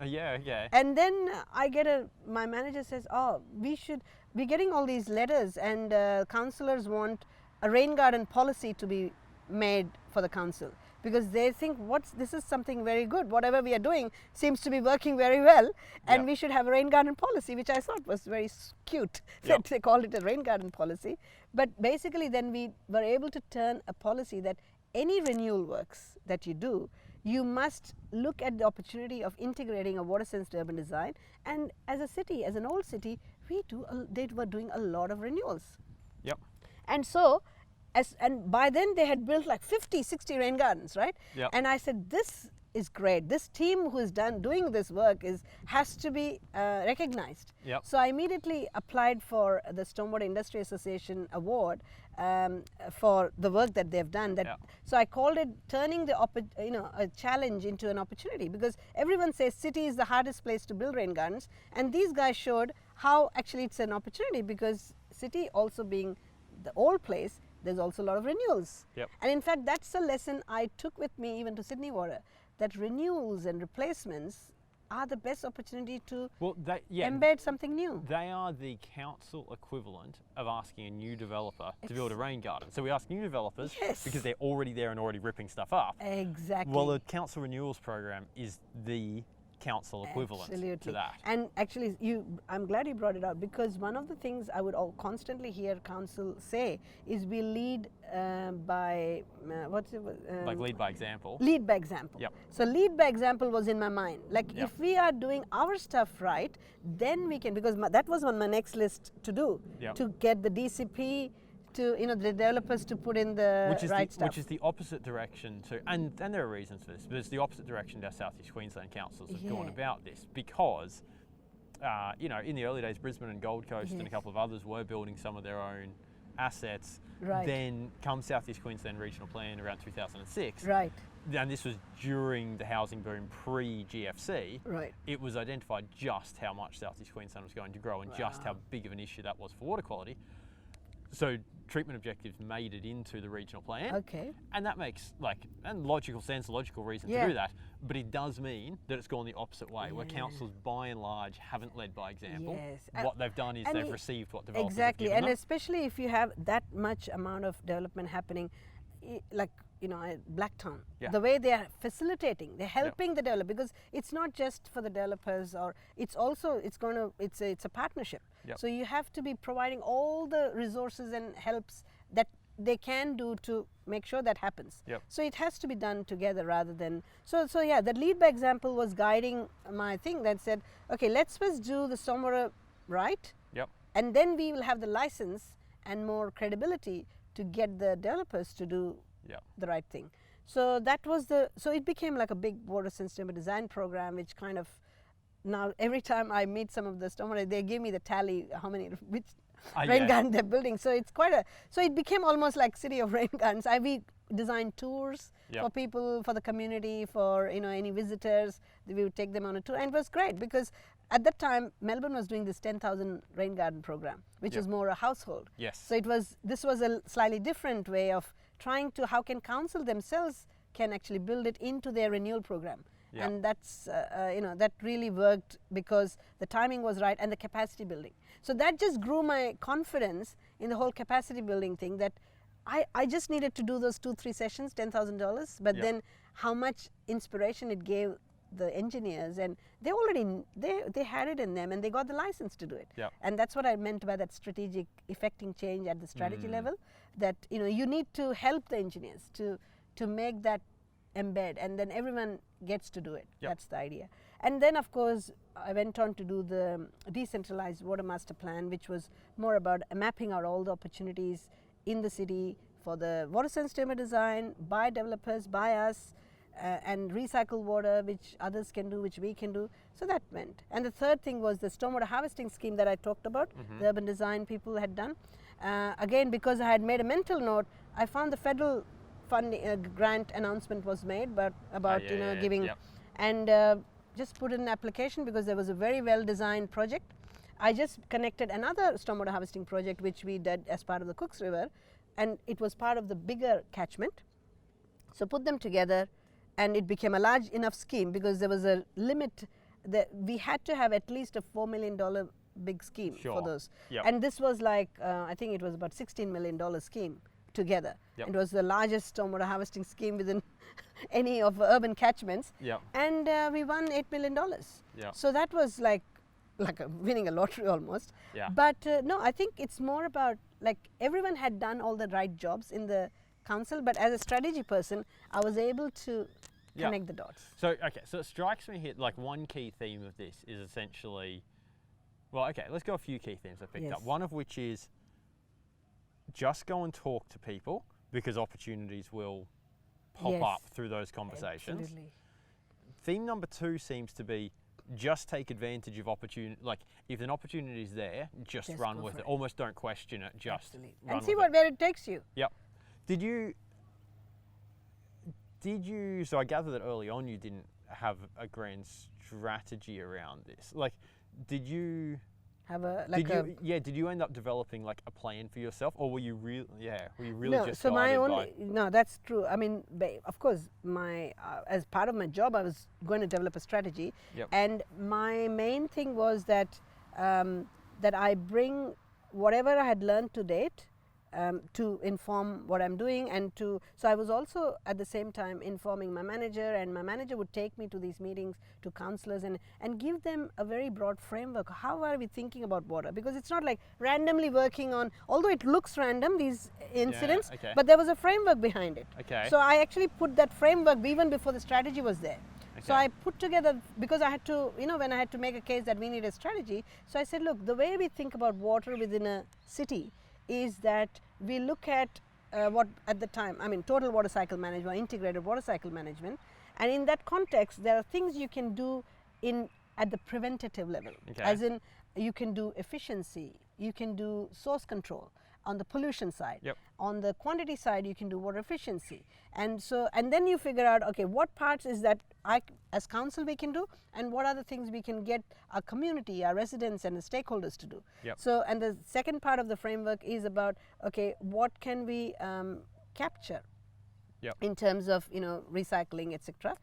And then I get my manager says, oh, we're getting all these letters and councillors want a rain garden policy to be made for the council, because they think this is something very good. Whatever we are doing seems to be working very well, and we should have a rain garden policy, which I thought was very cute that they called it a rain garden policy. But basically then we were able to turn a policy that any renewal works that you do, you must look at the opportunity of integrating a water-sensitive urban design. And as a city, as an old city, they were doing a lot of renewals. And so, and by then they had built like 50, 60 rain gardens, right? And I said, this is great. This team who is doing this work has to be recognized. So I immediately applied for the Stormwater Industry Association award for the work that they've done. So I called it turning a challenge into an opportunity, because everyone says city is the hardest place to build rain gardens, and these guys showed how actually it's an opportunity, because city also being the old place, there's also a lot of renewals. And in fact, that's a lesson I took with me even to Sydney Water, that renewals and replacements are the best opportunity to embed something new. They are the council equivalent of asking a new developer to build a rain garden. So we ask new developers because they're already there and already ripping stuff up. Exactly. Well, the council renewals program is the council equivalent to that. And actually, I'm glad you brought it up, because one of the things I would constantly hear council say is we lead by like lead by example. Lead by example. So lead by example was in my mind. Like if we are doing our stuff right, then we can, because that was on my next list to do, to get the DCP to, the developers to put in the right stuff. Which is the opposite direction to, and there are reasons for this, but it's the opposite direction to our South East Queensland councils have gone about this, because, in the early days, Brisbane and Gold Coast and a couple of others were building some of their own assets. Then come South East Queensland Regional Plan around 2006. And this was during the housing boom pre-GFC. It was identified just how much South East Queensland was going to grow and just how big of an issue that was for water quality. So treatment objectives made it into the regional plan. And that makes logical sense, logical reason to do that. But it does mean that it's gone the opposite way, where councils by and large haven't led by example. What they've done is they've received what developers have given them. Especially if you have that much amount of development happening, like Blacktown, the way they are facilitating, they're helping the developer, because it's not just for the developers, or it's a partnership. So you have to be providing all the resources and helps that they can do to make sure that happens. So it has to be done together rather than, that lead by example was guiding my thing that said, okay, let's first do the stormwater right, and then we will have the license and more credibility to get the developers to do the right thing. So that was so it became like a big water sensitive design program, which kind of, now every time I meet some of the stormwater, they give me the tally, which rain garden they're building. So it's so it became almost like city of rain gardens. We designed tours for people, for the community, for any visitors. We would take them on a tour, and it was great, because at that time Melbourne was doing this 10,000 rain garden program, which was more a household. So this was a slightly different way of trying to, how can council themselves can actually build it into their renewal program. And that's that really worked, because the timing was right and the capacity building. So that just grew my confidence in the whole capacity building thing, that I just needed to do those 2-3 sessions, $10,000, but then how much inspiration it gave the engineers, and they already they had it in them, and they got the license to do it. And that's what I meant by that strategic effecting change at the strategy level, that you need to help the engineers to make that embed, and then everyone gets to do it. Yep. That's the idea. And then of course I went on to do the decentralized water master plan, which was more about mapping out all the opportunities in the city for the water sensitive design by developers, by us, and recycle water, which others can do, which we can do. So that went. And the third thing was the stormwater harvesting scheme that I talked about, the urban design people had done. Again, because I had made a mental note, I found the federal funding grant announcement was made, but about giving, Yep. and just put in an application because there was a very well designed project. I just connected another stormwater harvesting project which we did as part of the Cooks River, and it was part of the bigger catchment. So put them together, and it became a large enough scheme because there was a limit that we had to have at least a $4 million big scheme for those. Yep. And this was like, I think it was about $16 million scheme together. Yep. It was the largest stormwater harvesting scheme within any of urban catchments. Yep. And we won $8 million. Yep. So that was like winning a lottery almost. Yeah. But no, I think it's more about, like, everyone had done all the right jobs in the council, but as a strategy person, I was able to connect the dots. So, okay, so it strikes me here, like one key theme of this is essentially, well, okay, let's go a few key themes I picked up. One of which is just go and talk to people because opportunities will pop up through those conversations. Absolutely. Theme number 2 seems to be just take advantage of opportunity. Like, if an opportunity is there, just run with it. Almost don't question it, just run and see with where it takes you. Yep. Did you, so I gather that early on you didn't have a grand strategy around this. Like, did you have a, did you end up developing like a plan for yourself, or were you really no, just so my guided only by? no, that's true. I mean, of course, my as part of my job, I was going to develop a strategy. Yep. And my main thing was that that I bring whatever I had learned to date to inform what I'm doing, and so I was also at the same time informing my manager, and my manager would take me to these meetings, to councillors, and give them a very broad framework. How are we thinking about water? Because it's not like randomly working on, although it looks random, these incidents, but there was a framework behind it. Okay. So I actually put that framework even before the strategy was there. So I put together, because I had to, when I had to make a case that we need a strategy, so I said, look, the way we think about water within a city is that we look at what at the time, I mean, total water cycle management, integrated water cycle management, and in that context, there are things you can do at the preventative level, as in you can do efficiency, you can do source control on the pollution side. On the quantity side, you can do water efficiency, and then you figure out, okay, what parts is that as council we can do, and what are the things we can get our community, our residents and the stakeholders to do. So, and the second part of the framework is about, okay, what can we capture in terms of recycling, etc.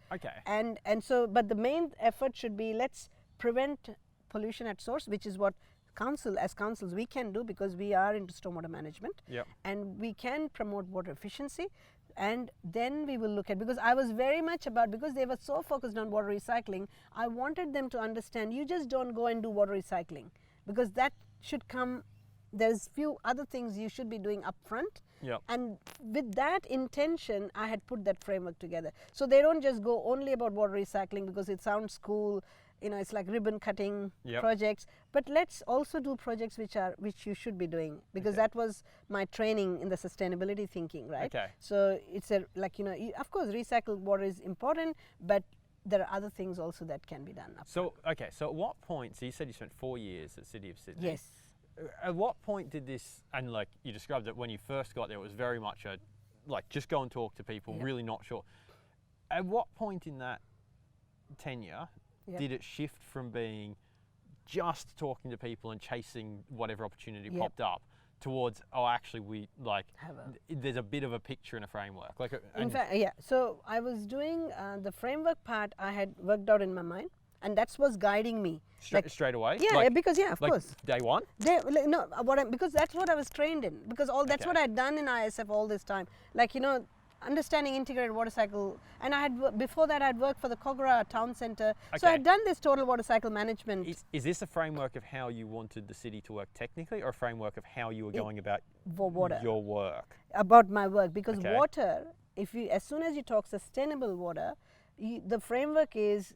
And so, but the main effort should be, let's prevent pollution at source, which is what as councils we can do, because we are into stormwater management, and we can promote water efficiency. And then we will look at, because I was very much about, because they were so focused on water recycling, I wanted them to understand, you just don't go and do water recycling, because that should come, there's few other things you should be doing upfront. And with that intention, I had put that framework together. So they don't just go only about water recycling because it sounds cool, it's like ribbon cutting projects, but let's also do projects which you should be doing, because that was my training in the sustainability thinking, right? So it's of course recycled water is important, but there are other things also that can be done. So so at what point, so you said you spent 4 years at City of Sydney. Yes. At what point did this, and like you described it when you first got there, it was very much a, like, just go and talk to people, really not sure. At what point in that tenure did it shift from being just talking to people and chasing whatever opportunity popped up towards, oh, actually we there's a bit of a picture and a framework? Like, in fact, so I was doing the framework part, I had worked out in my mind, and that's what's guiding me. Straight away? Because of course. Day one? Because that's what I was trained in, because that's what I had done in ISF all this time. Understanding integrated water cycle, and I had before that I'd worked for the Kogarah town centre, so I had done this total water cycle management. Is this a framework of how you wanted the city to work technically, or a framework of how you were going about for water, your work? About my work, because water as soon as you talk sustainable water, the framework is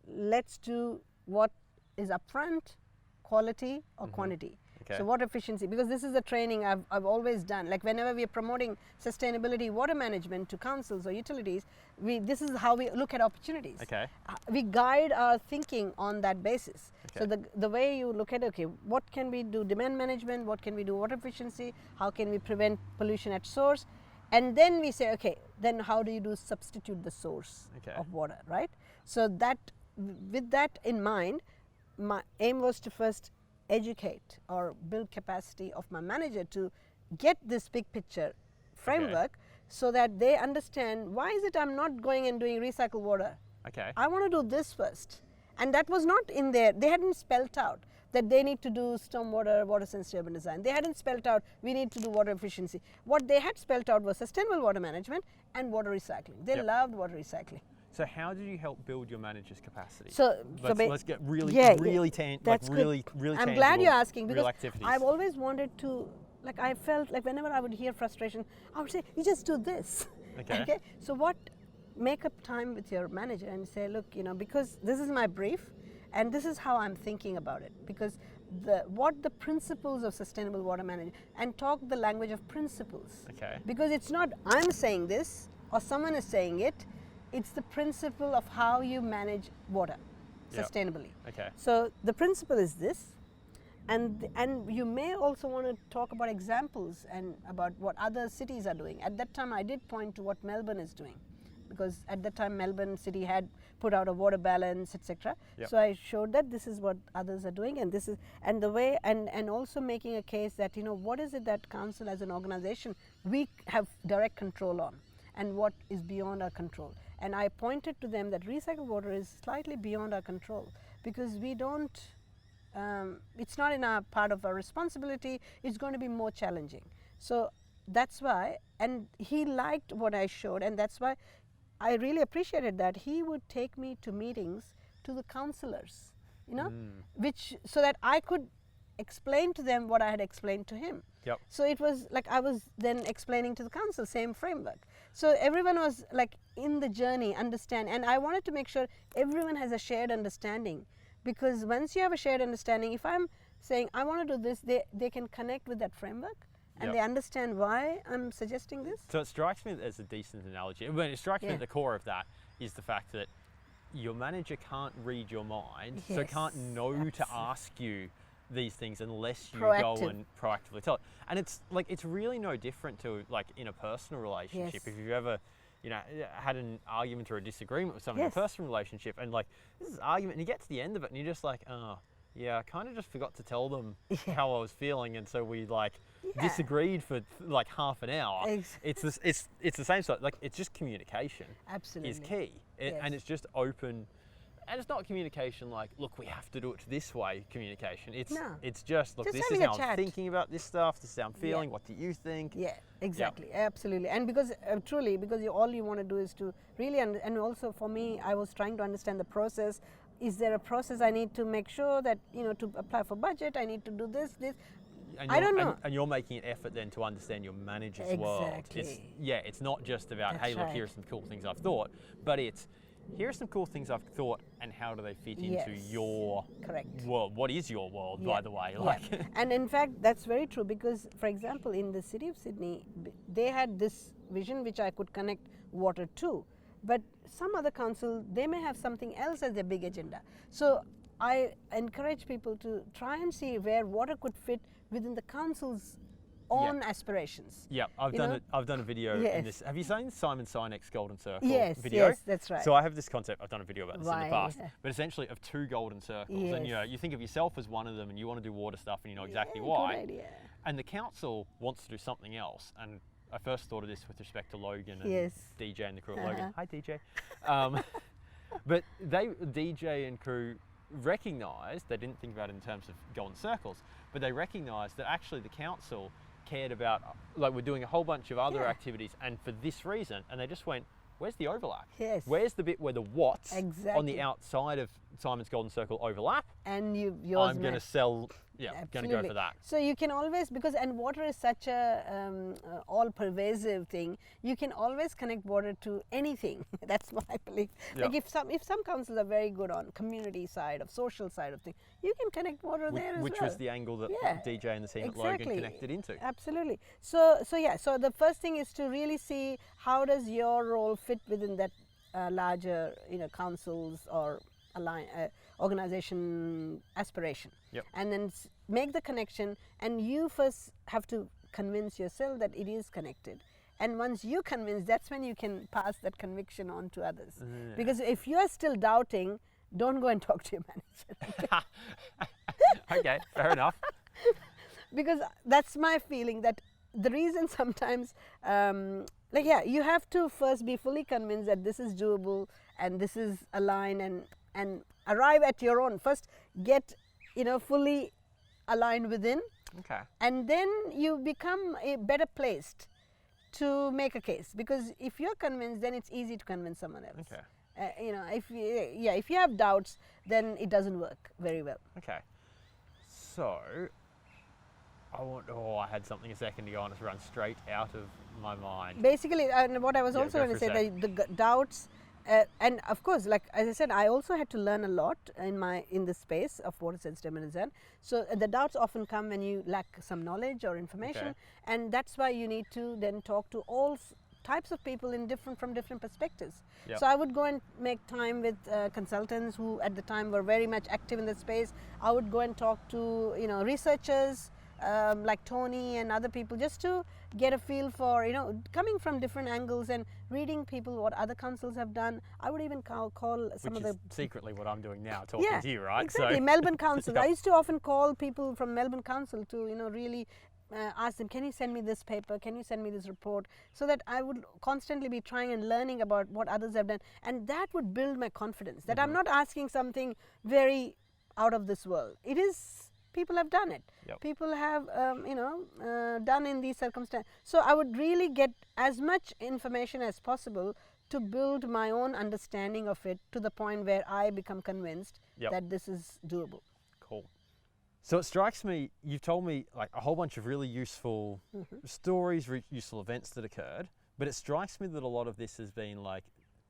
let's do what is upfront, quality or quantity. Okay. So water efficiency, because this is the training I've always done. Like whenever we are promoting sustainability water management to councils or utilities, this is how we look at opportunities. Okay. We guide our thinking on that basis. Okay. So the way you look at, okay, what can we do demand management, what can we do water efficiency, how can we prevent pollution at source, and then we say, okay, then how do you do substitute the source of water, right? So that, with that in mind, my aim was to first educate or build capacity of my manager to get this big picture framework so that they understand why is it I'm not going and doing recycled water. Okay. I want to do this first. And that was not in there. They hadn't spelt out that they need to do stormwater, water sensitive urban design. They hadn't spelt out we need to do water efficiency. What they had spelt out was sustainable water management and water recycling. They loved water recycling. So how did you help build your manager's capacity? So let's get really that's really I'm glad you're asking, because activities. I've always wanted to, like I felt like whenever I would hear frustration, I would say, you just do this. Okay. So make up time with your manager and say, look, because this is my brief and this is how I'm thinking about it, because what the principles of sustainable water management, and talk the language of principles. Okay. Because it's not I'm saying this or someone is saying it. It's the principle of how you manage water sustainably. Okay. So the principle is this, and you may also want to talk about examples and about what other cities are doing. At that time, I did point to what Melbourne is doing, because at that time Melbourne city had put out a water balance, etc. So I showed that this is what others are doing, and this is the way, and also making a case that what is it that council as an organization we have direct control on, and what is beyond our control. And I pointed to them that recycled water is slightly beyond our control, because we don't, it's not in our part of our responsibility, it's going to be more challenging. So that's why, and he liked what I showed, and that's why I really appreciated that he would take me to meetings to the councillors, so that I could explain to them what I had explained to him. Yep. So it was like I was then explaining to the council, same framework. So everyone was like in the journey, understand, and I wanted to make sure everyone has a shared understanding, because once you have a shared understanding, if I'm saying I want to do this, they can connect with that framework and they understand why I'm suggesting this. So it strikes me as a decent analogy. But it strikes me at the core of that is the fact that your manager can't read your mind, so can't know to ask you these things unless you go and proactively tell it. And it's like, it's really no different to like in a personal relationship. If you've ever had an argument or a disagreement with someone in a personal relationship, and like this is argument, and you get to the end of it and you're just like, oh yeah, I kind of just forgot to tell them how I was feeling, and so we like disagreed for like half an hour. It's the same sort, like it's just communication is key. And it's just open. And it's not communication like, look, we have to do it this way communication. It's just, look, this is how I'm thinking about this stuff, this is how I'm feeling, what do you think? Yeah, exactly, absolutely. And because, truly, because all you want to do is to really, and also for me, I was trying to understand the process. Is there a process I need to make sure that, to apply for budget, I need to do this. I don't know. And you're making an effort then to understand your manager's world. It's not just about, hey, look, here are some cool things I've thought, but it's, here are some cool things I've thought, and how do they fit into your world? What is your world, by the way? And in fact, that's very true, because, for example, in the city of Sydney, they had this vision which I could connect water to. But some other council, they may have something else as their big agenda. So I encourage people to try and see where water could fit within the council's own aspirations. Yeah, I've done a video in this. Have you seen Simon Sinek's Golden Circle video? Yes, that's right. So I have this concept, I've done a video about this in the past, but essentially of two golden circles. And you think of yourself as one of them, and you want to do water stuff, and you know exactly why. Good idea. And the council wants to do something else. And I first thought of this with respect to Logan and DJ and the crew at Logan. Hi DJ. But DJ and crew recognised, they didn't think about it in terms of golden circles, but they recognised that actually the council cared about, like, we're doing a whole bunch of other activities, and for this reason, and they just went, where's the overlap? Where's the bit where the what's on the outside of Simon's Golden Circle overlap, and yours I'm going to match. sell, going to go Absolutely. for that. So you can always, and water is such a all-pervasive thing, you can always connect water to anything. That's what I believe. Yep. Like if some councils are very good on community side, of social side of things, you can connect water there as well. Which was the angle that Yeah, DJ and the team at Logan connected into. Absolutely. So the first thing is to really see how does your role fit within that larger, councils or organization aspiration. Yep. And then make the connection, and you first have to convince yourself that it is connected. And once you convince, that's when you can pass that conviction on to others. Because if you are still doubting, don't go and talk to your manager. Okay, fair enough. Because that's my feeling, that the reason sometimes, you have to first be fully convinced that this is doable and this is aligned, and arrive at your own. First get, fully aligned within. Okay. And then you become better placed to make a case. Because if you're convinced, then it's easy to convince someone else. Okay. If you have doubts, then it doesn't work very well. Okay. So, I had something a second ago and it's run straight out of my mind. Basically, and what I was also go going to for a say, the doubts, and of course, like as I said, I also had to learn a lot in this space of water sensitive medicine. So the doubts often come when you lack some knowledge or information, and that's why you need to then talk to all types of people from different perspectives. Yep. So I would go and make time with consultants who at the time were very much active in the space. I would go and talk to researchers like Tony and other people, just to get a feel for coming from different angles and reading people what other councils have done. I would even call some Which of is the secretly what I'm doing now, talking to you, right? Exactly. So Melbourne Council. Yep. I used to often call people from Melbourne Council to really ask them, can you send me this paper, can you send me this report, so that I would constantly be trying and learning about what others have done, and that would build my confidence that I'm not asking something very out of this world. It is, people have done it. Yep. People have done in these circumstances. So I would really get as much information as possible to build my own understanding of it to the point where I become convinced that this is doable. Cool. So it strikes me, you've told me like a whole bunch of really useful stories, useful events that occurred, but it strikes me that a lot of this has been like,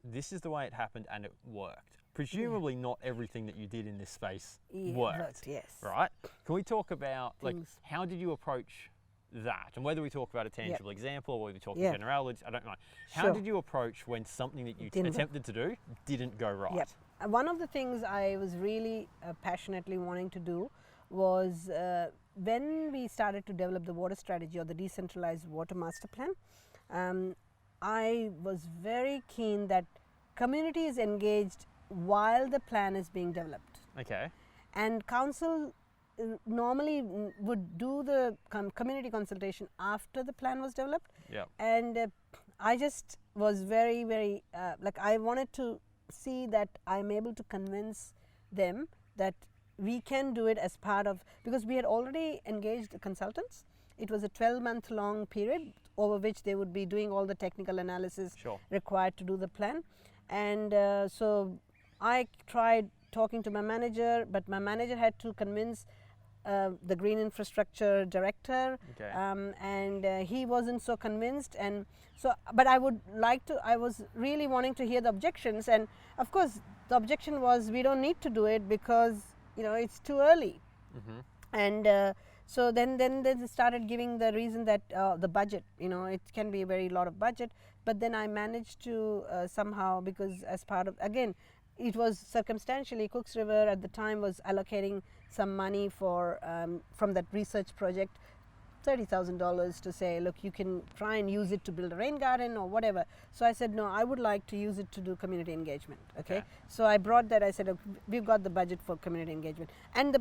this is the way it happened and it worked. Presumably not everything that you did in this space worked, yes. right? Can we talk about like, how did you approach that? And whether we talk about a tangible example or whether we talk in generalities, I don't know. How did you approach when something that you attempted to do didn't go right? Yep. One of the things I was really passionately wanting to do was when we started to develop the water strategy or the decentralized water master plan, I was very keen that community is engaged while the plan is being developed. Okay. And council normally would do the community consultation after the plan was developed. Yep. And I just was very, very, I wanted to see that I'm able to convince them that we can do it as part of, because we had already engaged the consultants. It was a 12-month long period over which they would be doing all the technical analysis required to do the plan. And so I tried talking to my manager, but my manager had to convince the green infrastructure director, and he wasn't so convinced. And so, but I would like to, I was really wanting to hear the objections, and of course the objection was we don't need to do it because it's too early. And so then they started giving the reason that the budget, it can be a very lot of budget, but then I managed to somehow, because as part of, again, it was circumstantially, Cooks River at the time was allocating some money for from that research project, $30,000 to say, look, you can try and use it to build a rain garden or whatever. So I said, no, I would like to use it to do community engagement. Okay. So I brought that, I said, okay, we've got the budget for community engagement. And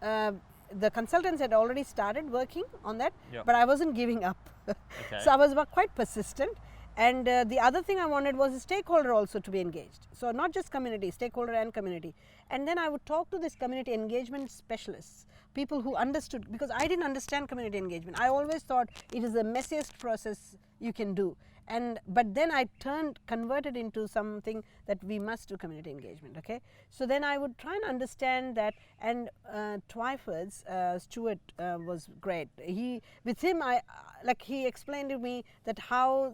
the consultants had already started working on that, but I wasn't giving up. So I was quite persistent. And the other thing I wanted was a stakeholder also to be engaged. So not just community, stakeholder and community. And then I would talk to this community engagement specialists, people who understood, because I didn't understand community engagement. I always thought it is the messiest process you can do. But then I converted into something that we must do community engagement. Okay, so then I would try and understand that, and Twyford's Stuart was great. With him, he explained to me that how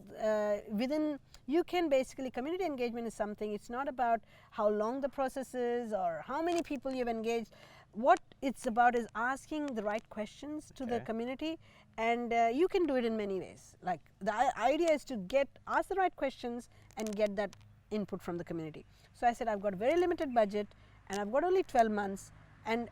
within you can basically, community engagement is something. It's not about how long the process is or how many people you've engaged. What it's about is asking the right questions to the community, and you can do it in many ways. Like the idea is to ask the right questions and get that input from the community. So I said, I've got a very limited budget and I've got only 12 months, and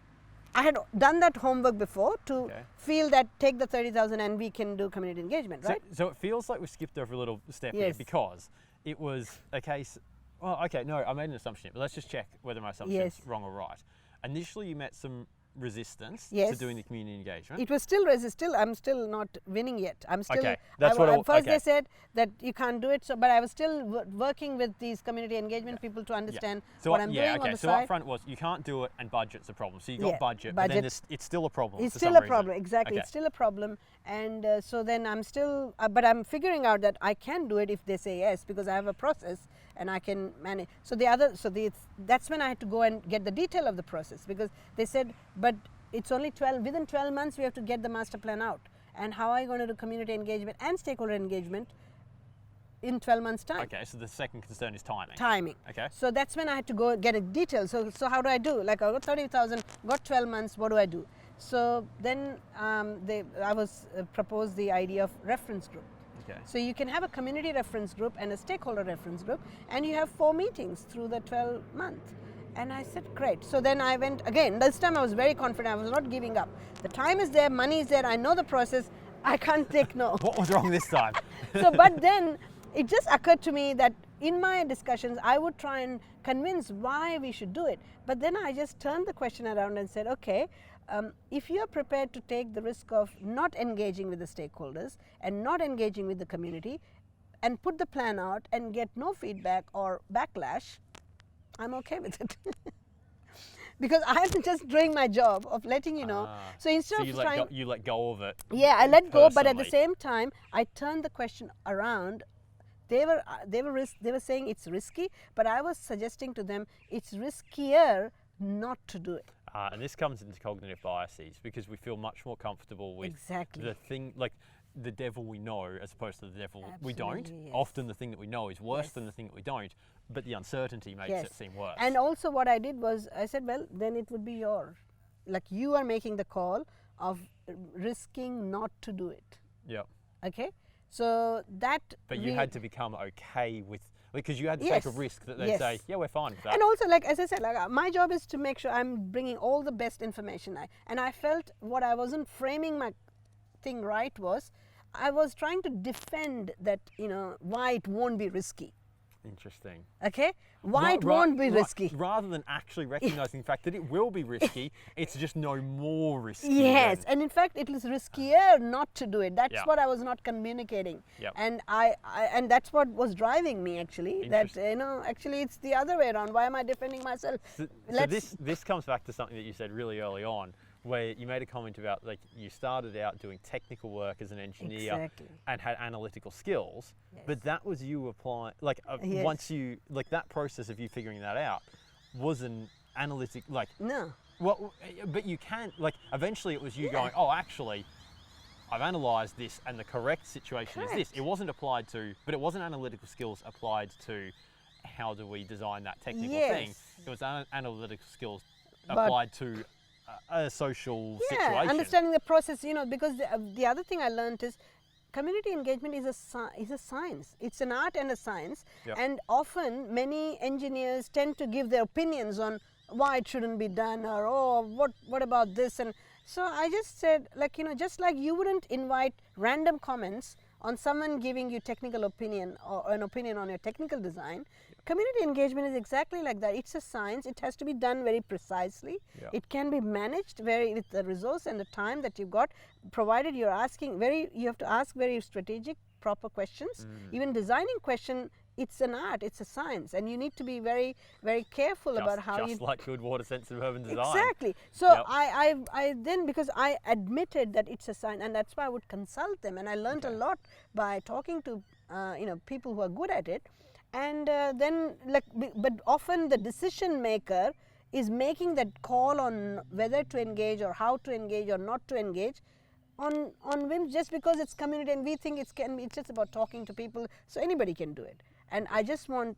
I had done that homework before to feel that take the 30,000 and we can do community engagement, right? So it feels like we skipped over a little step here, because it was a case. Well, okay, no, I made an assumption here, but let's just check whether my assumption is wrong or right. Initially, you met some resistance to doing the community engagement. It was still resistant. I'm still not winning yet. I'm still. Okay, that's what first they said that you can't do it. So, but I was still working with these community engagement people to understand what I'm doing on the so side. up front was you can't do it and budget's a problem. So you got budget, but then it's still a problem. It's still a problem. Exactly, it's still a problem. And so then I'm still, but I'm figuring out that I can do it if they say yes, because I have a process and I can manage. So that's when I had to go and get the detail of the process, because they said, but it's only within 12 months we have to get the master plan out. And how are you going to do community engagement and stakeholder engagement in 12 months time? Okay, so the second concern is timing. Timing. Okay. So that's when I had to go get a detail. So how do I do? Like I got 30,000, got 12 months, what do I do? So then I was proposed the idea of reference group. Okay. So you can have a community reference group and a stakeholder reference group, and you have 4 meetings through the 12 month. And I said, great. So then I went again. This time I was very confident. I was not giving up. The time is there, money is there. I know the process. I can't take no. What was wrong this time? But then it just occurred to me that in my discussions, I would try and convince why we should do it. But then I just turned the question around and said, okay, if you are prepared to take the risk of not engaging with the stakeholders and not engaging with the community and put the plan out and get no feedback or backlash, I'm okay with it. Because I am just doing my job of letting you know. So instead of you let go of it. Yeah, I let go, but at the same time, I turned the question around. They were saying it's risky, but I was suggesting to them it's riskier not to do it. And this comes into cognitive biases, because we feel much more comfortable with the thing, like the devil we know as opposed to the devil we don't. Yes. Often the thing that we know is worse than the thing that we don't, but the uncertainty makes it seem worse. And also what I did was, I said, well, then it would be you are making the call of risking not to do it. Yep. Okay? So that... But you had to become okay with, because you had to take a risk that they'd say, yeah, we're fine with that. And also, like as I said, like my job is to make sure I'm bringing all the best information. And I felt what I wasn't framing my thing right was, I was trying to defend that, why it won't be risky. Interesting. Okay? Why it won't be risky. Rather than actually recognizing the fact that it will be risky, it's just no more risky. Yes, and in fact it is riskier not to do it. That's what I was not communicating. Yep. And and that's what was driving me actually. That actually it's the other way around. Why am I defending myself? So this comes back to something that you said really early on, where you made a comment about, like, you started out doing technical work as an engineer and had analytical skills, but that was you applying, like, once you, like, that process of you figuring that out was an analytic, like... No. Well, but you can, like, eventually it was you going, oh, actually, I've analysed this and the correct situation is this. It wasn't applied to, but it wasn't analytical skills applied to how do we design that technical thing. It was analytical skills applied to a social situation. Understanding the process, because the other thing I learned is community engagement is a science. It's an art and a science. Yep. And often many engineers tend to give their opinions on why it shouldn't be done, or what about this. And so I just said, like, just like you wouldn't invite random comments on someone giving you technical opinion or an opinion on your technical design, community engagement is exactly like that. It's a science. It has to be done very precisely. Yep. It can be managed with the resource and the time that you've got, provided you have to ask very strategic, proper questions. Even designing question, it's an art, it's a science, and you need to be very, very careful about how you... Just like good water sensitive urban design. Exactly. So I then, because I admitted that it's a science, and that's why I would consult them, and I learned a lot by talking to people who are good at it, and then but often the decision maker is making that call on whether to engage or how to engage or not to engage on whim, just because it's community and we think it's just about talking to people, so anybody can do it. And I just want,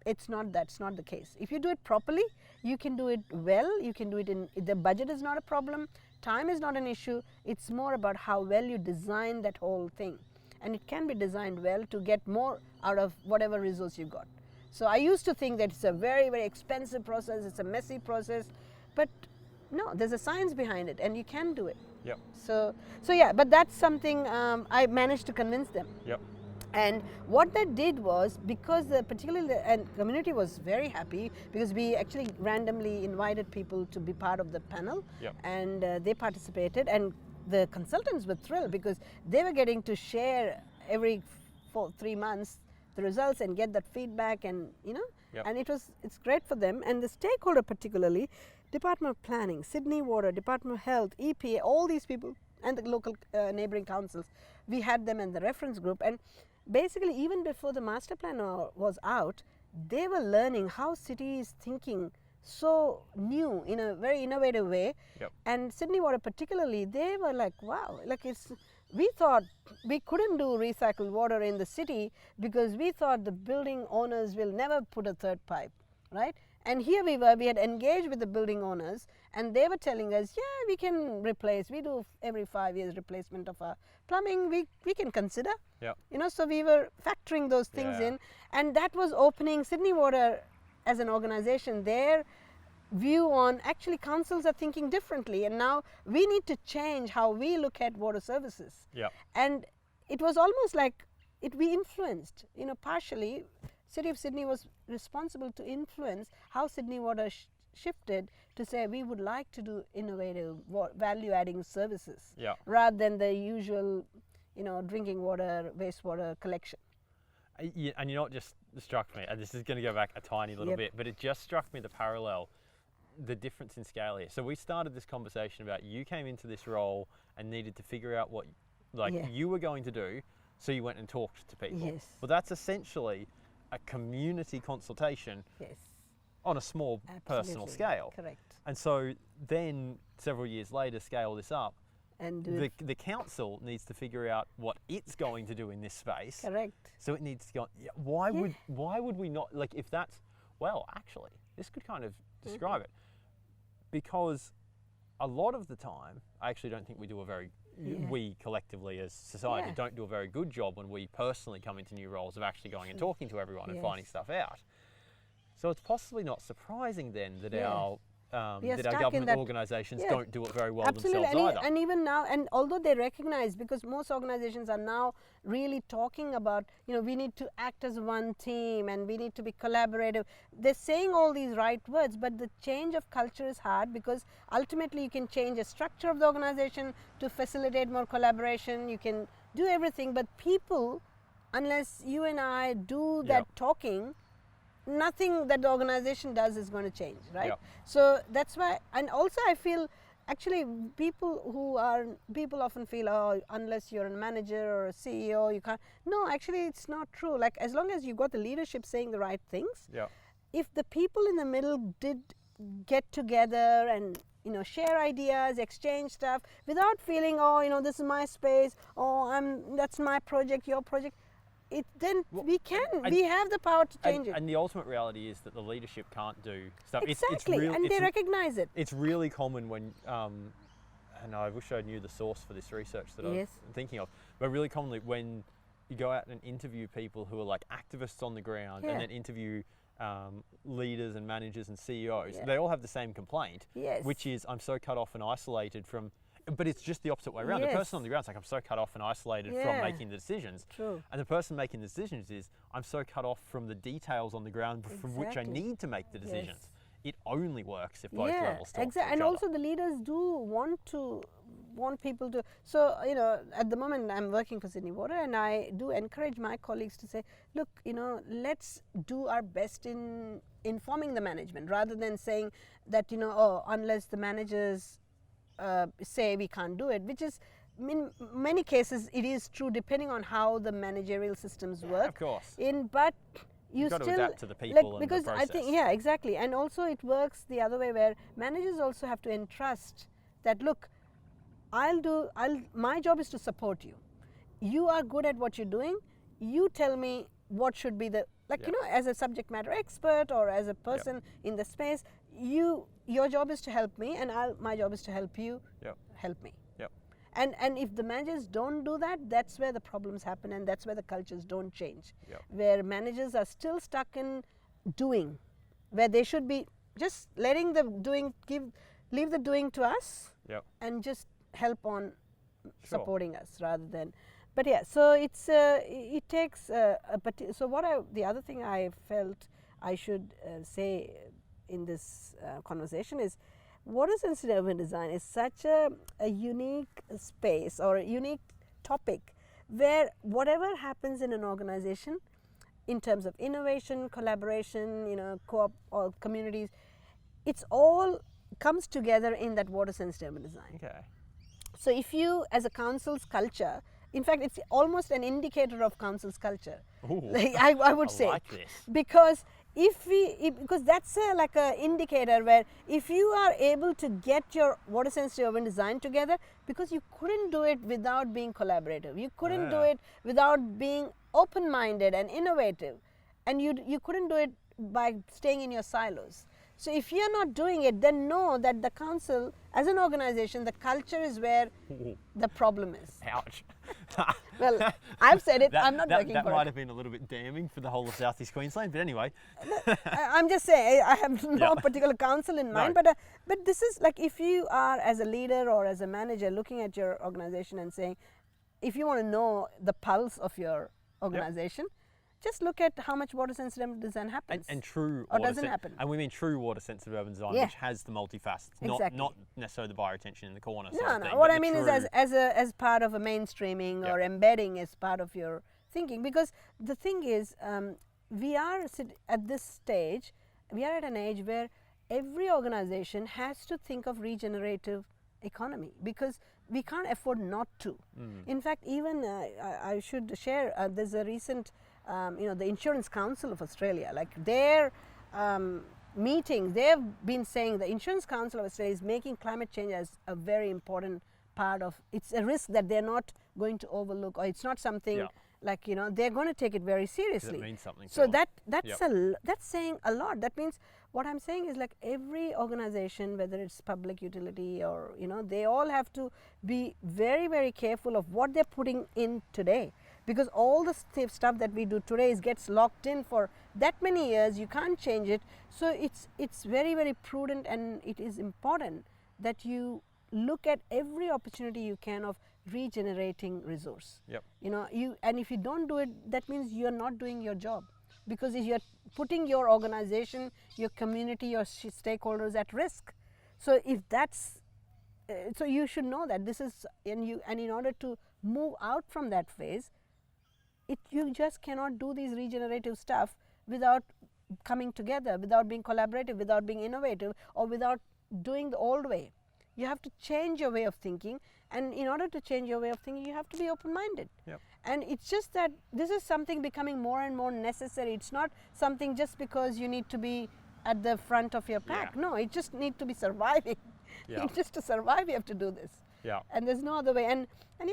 that's not the case. If you do it properly, you can do it well, you can do it the budget is not a problem, time is not an issue, it's more about how well you design that whole thing. And it can be designed well to get more out of whatever resource you got. So I used to think that it's a very, very expensive process, it's a messy process, but no, there's a science behind it and you can do it. Yep. So yeah, but that's something I managed to convince them. Yep. And what that did was, because particularly the community was very happy, because we actually randomly invited people to be part of the panel. Yep. And they participated, and the consultants were thrilled because they were getting to share every 3 months the results and get that feedback, and Yep. and it's great for them. And the stakeholder, particularly Department of Planning, Sydney Water, Department of Health, EPA, all these people, and the local neighbouring councils, we had them in the reference group. And basically, even before the master plan was out, they were learning how city is thinking so new in a very innovative way. Yep. And Sydney Water particularly, they were like, wow, we thought we couldn't do recycled water in the city because we thought the building owners will never put a third pipe, right? And here we had engaged with the building owners, and they were telling us, yeah, we can replace, we do every 5 years replacement of our plumbing, we can consider. Yep. So we were factoring those things in, and that was opening Sydney Water as an organization, their view on actually councils are thinking differently, and now we need to change how we look at water services. Yep. And it was almost like we influenced, partially. City of Sydney was responsible to influence how Sydney Water shifted to say we would like to do innovative value-adding services, rather than the usual, drinking water, wastewater collection. And you know what just struck me, and this is going to go back a tiny little bit, but it just struck me the parallel, the difference in scale here. So we started this conversation about you came into this role and needed to figure out what you were going to do, so you went and talked to people. Yes. Well, that's essentially a community consultation on a small personal scale. Correct. And so then several years later, scale this up, and the council needs to figure out what it's going to do in this space. Correct. So it needs to go. Why would we not, if that's, well, actually, this could kind of describe it, because a lot of the time, I actually don't think we do a very we collectively as society don't do a very good job when we personally come into new roles of actually going and talking to everyone and finding stuff out. So it's possibly not surprising then that our government organisations don't do it very well themselves either. And even now, and although they recognize, because most organisations are now really talking about, we need to act as one team and we need to be collaborative. They're saying all these right words, but the change of culture is hard, because ultimately you can change the structure of the organisation to facilitate more collaboration. You can do everything, but people, unless you and I do that talking, nothing that the organization does is going to change, right? Yep. So that's why, and also I feel, actually people often feel, oh, unless you're a manager or a CEO, you can't. No, actually it's not true. As long as you got the leadership saying the right things, if the people in the middle did get together and share ideas, exchange stuff, without feeling, oh, this is my space, that's my project, your project, we have the power to change it. And the ultimate reality is that the leadership can't do stuff. Exactly, and they recognize it. It's really common when, and I wish I knew the source for this research that I'm thinking of, but really commonly when you go out and interview people who are activists on the ground and then interview leaders and managers and CEOs, they all have the same complaint, which is, I'm so cut off and isolated from. But it's just the opposite way around. The person on the ground is like, I'm so cut off and isolated from making the decisions. True. And the person making the decisions is, I'm so cut off from the details on the ground from which I need to make the decisions. It only works if both levels talk to each and other. also the leaders do want people to. So, at the moment I'm working for Sydney Water, and I do encourage my colleagues to say, look, let's do our best in informing the management, rather than saying that, unless the managers say we can't do it, which is in many cases it is true depending on how the managerial systems work. Of course. But you You've got still to adapt to the people and because the process. I think, yeah, exactly. And also it works the other way, where managers also have to entrust that, look, my job is to support you. You are good at what you're doing. You tell me what should be the, like, you know, as a subject matter expert or as a person in the space, your job is to help me, and my job is to help you help me. And if the managers don't do that, that's where the problems happen, and that's where the cultures don't change. Where managers are still stuck in doing, where they should be just letting the doing, leave the doing to us, and just help on supporting us rather than. But yeah, so it takes the other thing I felt I should say in this conversation is, water-sensitive urban design is such a unique space or a unique topic, where whatever happens in an organization in terms of innovation, collaboration, you know, co-op or communities, it's all comes together in that water-sensitive urban design. Okay. So if you, as a council's culture, in fact, it's almost an indicator of council's culture. Ooh, like I would say, like this. because because that's like an indicator where if you are able to get your water sensitive urban design together, because you couldn't do it without being collaborative, you couldn't do it without being open-minded and innovative, and you couldn't do it by staying in your silos. So if you're not doing it, then know that the council, as an organization, the culture is where the problem is. Ouch. Well, I've said it, I'm not working for it. That might have been a little bit damning for the whole of South East Queensland, but anyway. I'm just saying, I have no particular council in mind, but this is like, if you are as a leader or as a manager looking at your organization and saying, if you want to know the pulse of your organization, just look at how much water sensitive design happens. And true or doesn't happen. And we mean true water sensitive urban design, which has the multifacets, not necessarily the bioretention in the corner. No. What I mean is as part of a mainstreaming or embedding as part of your thinking. Because the thing is, we are at this stage, we are at an age where every organization has to think of regenerative economy, because we can't afford not to. In fact, even I should share, there's a recent the Insurance Council of Australia, like their meetings, they've been saying the Insurance Council of Australia is making climate change as a very important part of, it's a risk that they're not going to overlook, or it's not something like, you know, they're going to take it very seriously. It means something. So that's saying a lot. That means, what I'm saying is, like, every organization, whether it's public utility or, you know, they all have to be very, very careful of what they're putting in today. Because all the stuff that we do today gets locked in for that many years, you can't change it. So it's very, very prudent, and it is important that you look at every opportunity you can of regenerating resource. You know, and if you don't do it, that means you're not doing your job, because you're putting your organization, your community, your stakeholders at risk. So if that's so you should know that this is, and in order to move out from that phase, you just cannot do these regenerative stuff without coming together, without being collaborative, without being innovative, or without doing the old way. You have to change your way of thinking, and in order to change your way of thinking, you have to be open-minded. And it's just that this is something becoming more and more necessary. It's not something just because you need to be at the front of your pack. No, it just needs to be surviving. Just to survive, you have to do this. And there's no other way. And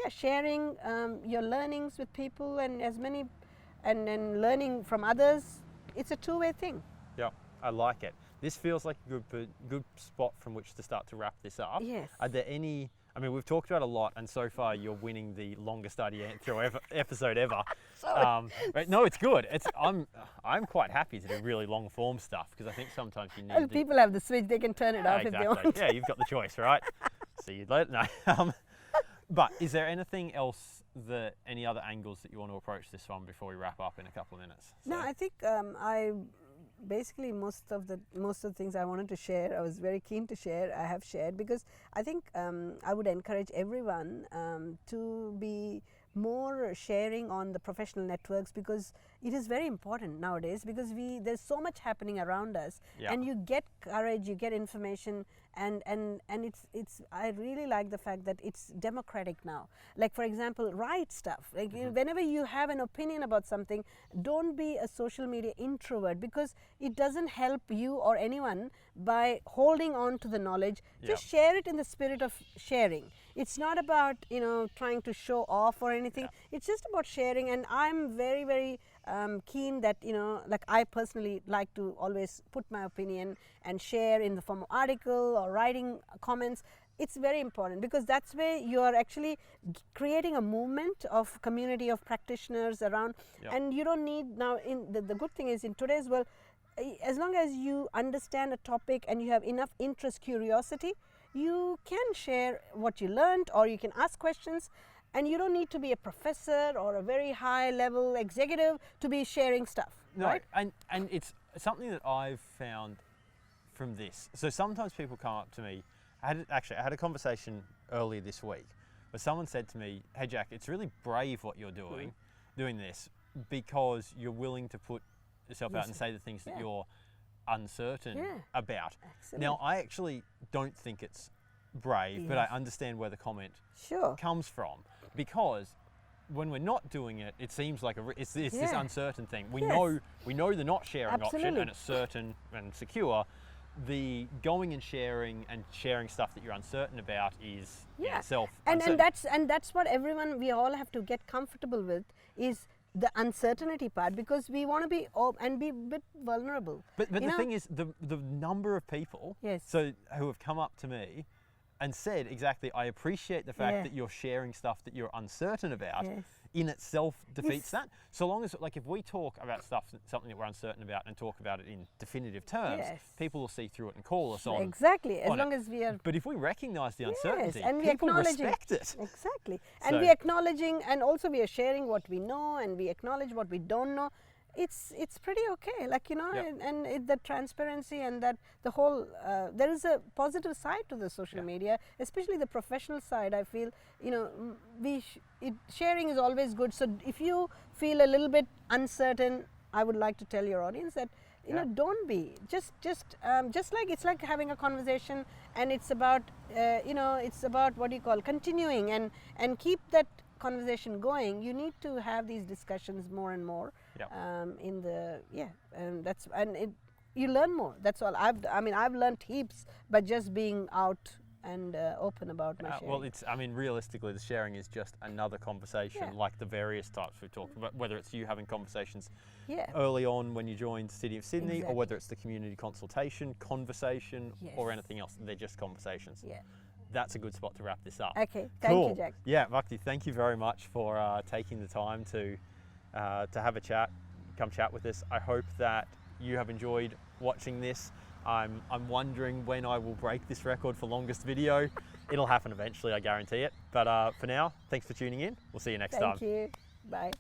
sharing your learnings with people, and and learning from others, it's a two-way thing. I like it. This feels like a good spot from which to start to wrap this up. Are there any, I mean, we've talked about a lot, and so far you're winning the longest Ideanthro episode ever. No, it's good. I'm quite happy to do really long form stuff, because I think sometimes you need people have the switch, they can turn it off if they want. Yeah, you've got the choice, right? See you later. No. But is there anything else, any other angles that you want to approach this from before we wrap up in a couple of minutes? No, I think basically most of the things I wanted to share, I was very keen to share, I have shared, because I think I would encourage everyone to be more sharing on the professional networks, because it is very important nowadays because there's so much happening around us, Yeah. and you get courage, you get information, and it's I really like the fact that it's democratic now. Like, for example, write stuff. Like, whenever you have an opinion about something, don't be a social media introvert, because it doesn't help you or anyone by holding on to the knowledge. Just share it in the spirit of sharing. It's not about, you know, trying to show off or anything. It's just about sharing. And I'm very, very keen that, you know, like, I personally like to always put my opinion and share in the form of article or writing comments. It's very important, because that's where you are actually creating a movement of community of practitioners around. And you don't need now, the good thing is, in today's world, as long as you understand a topic and you have enough interest, curiosity, you can share what you learned, or you can ask questions, and you don't need to be a professor or a very high level executive to be sharing stuff. No, right? and it's something that I've found from this. So sometimes people come up to me. I had a conversation earlier this week where someone said to me, "Hey Jack, it's really brave what you're doing this, because you're willing to put yourself out and say the things that you're uncertain about." Excellent. Now, I actually don't think it's brave, but I understand where the comment comes from, because when we're not doing it, it seems like it's this uncertain thing. We know the not sharing option, and it's certain and secure. The going and sharing stuff that you're uncertain about is in itself uncertain. And that's what we all have to get comfortable with, is the uncertainty part, because we want to be and be a bit vulnerable. But the thing is, the number of people who have come up to me and said exactly, "I appreciate the fact that you're sharing stuff that you're uncertain about," in itself defeats that. So long as, like, if we talk about something that we're uncertain about, and talk about it in definitive terms, people will see through it and call us on. Exactly, as long as we are. But if we recognise the uncertainty, and we people acknowledge respect it. Exactly, and we acknowledging, and also we are sharing what we know, and we acknowledge what we don't know. It's pretty okay, like, you know, and the transparency, and that the whole there is a positive side to the social media, especially the professional side. I feel, you know, sharing is always good. So if you feel a little bit uncertain, I would like to tell your audience that, you know, don't be just like, it's like having a conversation, and it's about you know, it's about what you call continuing and keep that conversation going. You need to have these discussions more and more in the and you learn more. That's all. I've learned heaps by just being out and open about my sharing. Well, realistically, the sharing is just another conversation, like the various types we've talked about, whether it's you having conversations early on when you joined City of Sydney, or whether it's the community consultation conversation or anything else. They're just conversations. That's a good spot to wrap this up. Okay, thank you, Jack. Yeah, Bhakti, thank you very much for taking the time to have a chat, come chat with us. I hope that you have enjoyed watching this. I'm wondering when I will break this record for longest video. It'll happen eventually, I guarantee it. But for now, thanks for tuning in. We'll see you next time. Thank you. Bye.